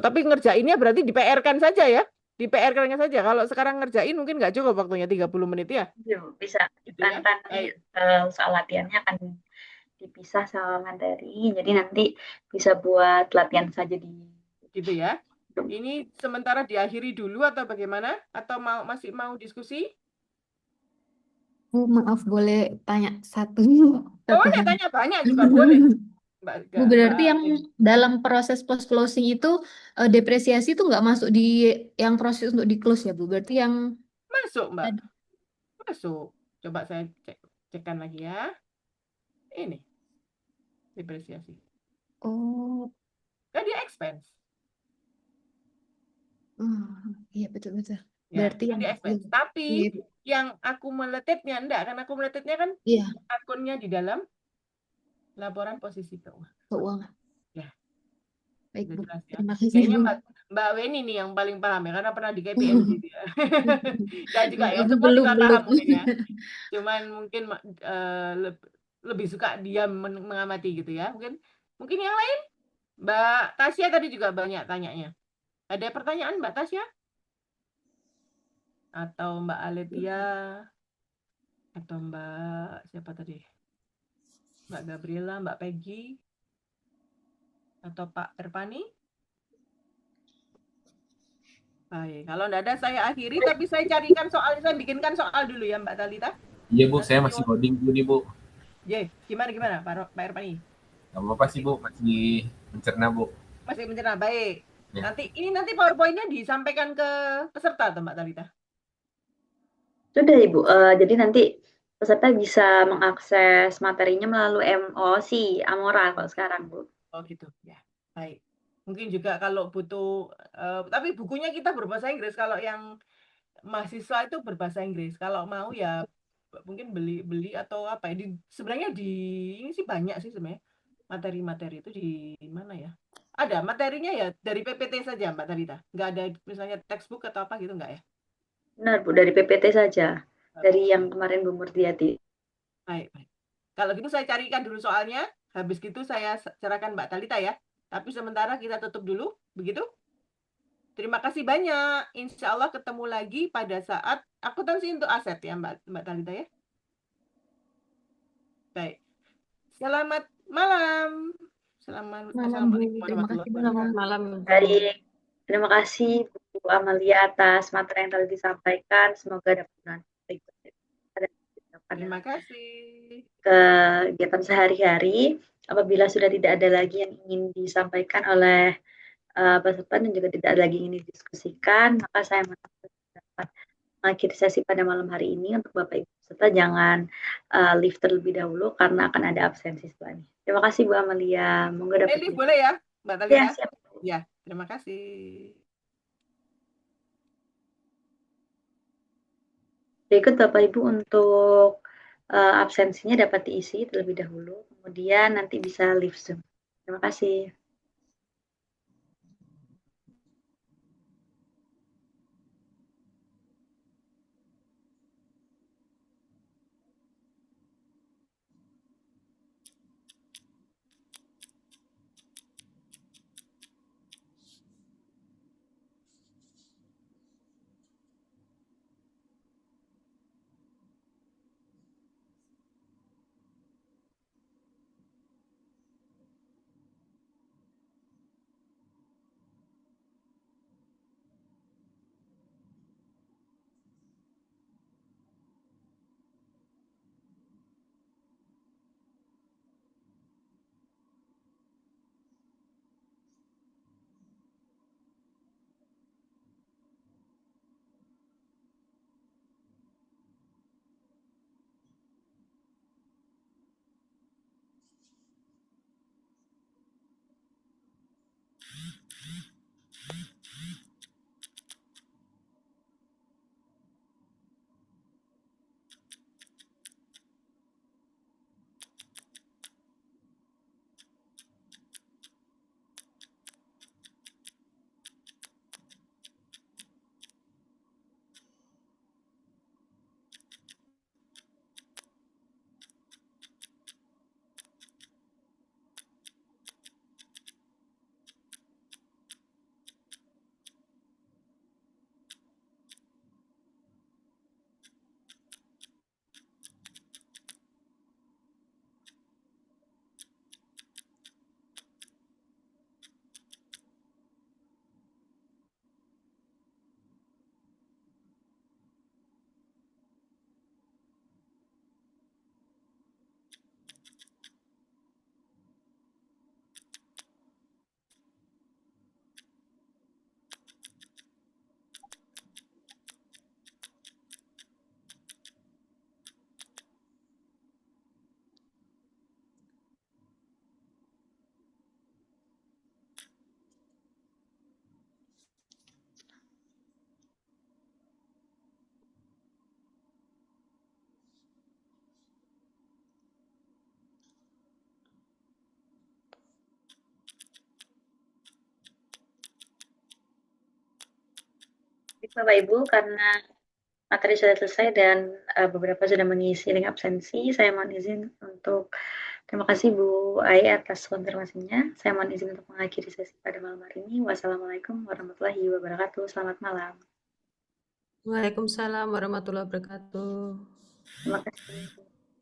tapi ngerjainnya berarti di PR-kan saja ya? Di PR-kan saja. Kalau sekarang ngerjain mungkin nggak cukup waktunya 30 menit ya? Iya, Bu, bisa. Gitu ya? Kan nanti Baik. soal latihannya akan dipisah sama materi. Jadi nanti bisa buat latihan saja di Gitu ya. Ini sementara diakhiri dulu atau bagaimana? Atau masih mau diskusi? Bu, maaf boleh tanya satu Boleh hal. tanya banyak juga boleh. Bu, berarti yang Mbak. dalam proses post closing itu depresiasi itu nggak masuk di yang proses untuk di close ya, Bu? Berarti yang Masuk, Mbak. tadi. Masuk. Coba saya cekkan lagi ya. Ini depresiasi. Oh, Kan dia expense. iya betul-betul. Ya, Berarti kan yang dia expense. iya, Tapi iya, yang akumulatifnya enggak, kan akumulatifnya kan iya, akunnya di dalam laporan posisi keuangan. keuangan. Ya, Baik, sudah Bu. jelas ya. Terima kasih, Kayaknya Bu. Mbak Weni nih yang paling paham ya, karena pernah di KPMG dia. Enggak juga ya, Ibu semua belum juga belum. paham mungkin ya. Cuman mungkin lebih suka diam mengamati gitu ya. Mungkin yang lain, Mbak Tasya tadi juga banyak tanyanya. Ada pertanyaan Mbak Tasya? Atau Mbak Aletia? Atau Mbak siapa tadi? Mbak Gabriela, Mbak Peggy? Atau Pak Erpani? Baik, kalau enggak ada saya akhiri, tapi saya bikinkan soal dulu ya Mbak Talita. Iya Bu, saya masih coding dulu nih Bu. Gimana Pak Erpani? Gak apa-apa sih Bu, masih mencerna Bu. Masih mencerna, baik. Ya. Nanti PowerPoint-nya disampaikan ke peserta atau Mbak Talita? Sudah, Ibu. Jadi nanti peserta bisa mengakses materinya melalui MOC, Amora kalau sekarang, Bu. Oh gitu, ya. Baik. Mungkin juga kalau butuh, tapi bukunya kita berbahasa Inggris. Kalau yang mahasiswa itu berbahasa Inggris. Kalau mau ya mungkin beli atau apa ya. Sebenarnya ini sih banyak sih sebenarnya. Materi-materi itu di mana ya? Ada materinya ya dari PPT saja Mbak Tarita. Nggak ada misalnya textbook atau apa gitu nggak ya? Benar, Bu. Dari PPT saja. Dari yang kemarin Bu Murtiati. Baik. Kalau gitu saya carikan dulu soalnya. Habis gitu saya cerahkan Mbak Talita ya. Tapi sementara kita tutup dulu. Begitu? Terima kasih banyak. Insya Allah ketemu lagi pada saat akuntansi untuk aset ya Mbak Talita ya. Baik. Selamat malam. Assalamualaikum Bu. Terima kasih warahmatullahi Selamat wabarakatuh. malam. Baik. Terima kasih Bu Amalia atas materi yang telah disampaikan. Semoga dapat bermanfaat Terima kasih. kegiatan sehari-hari. Apabila sudah tidak ada lagi yang ingin disampaikan oleh peserta dan juga tidak ada lagi yang ingin didiskusikan, maka saya dapat mengakhiri sesi pada malam hari ini. Untuk Bapak Ibu peserta jangan leave terlebih dahulu karena akan ada absensi setelah ini. Terima kasih Bu Amalia. Monggo dapat Leave boleh ya Mbak Talita? Ya, siap. Ya, terima kasih. Berikut Bapak Ibu untuk absensinya dapat diisi terlebih dahulu, kemudian nanti bisa leave Zoom. Terima kasih. Baik, Bapak Ibu, karena materi sudah selesai dan beberapa sudah mengisi link absensi, saya mohon izin untuk terima kasih Bu Ai atas konfirmasinya. Saya mohon izin untuk mengakhiri sesi pada malam hari ini. Wassalamualaikum warahmatullahi wabarakatuh. Selamat malam. Waalaikumsalam warahmatullahi wabarakatuh. Terima kasih.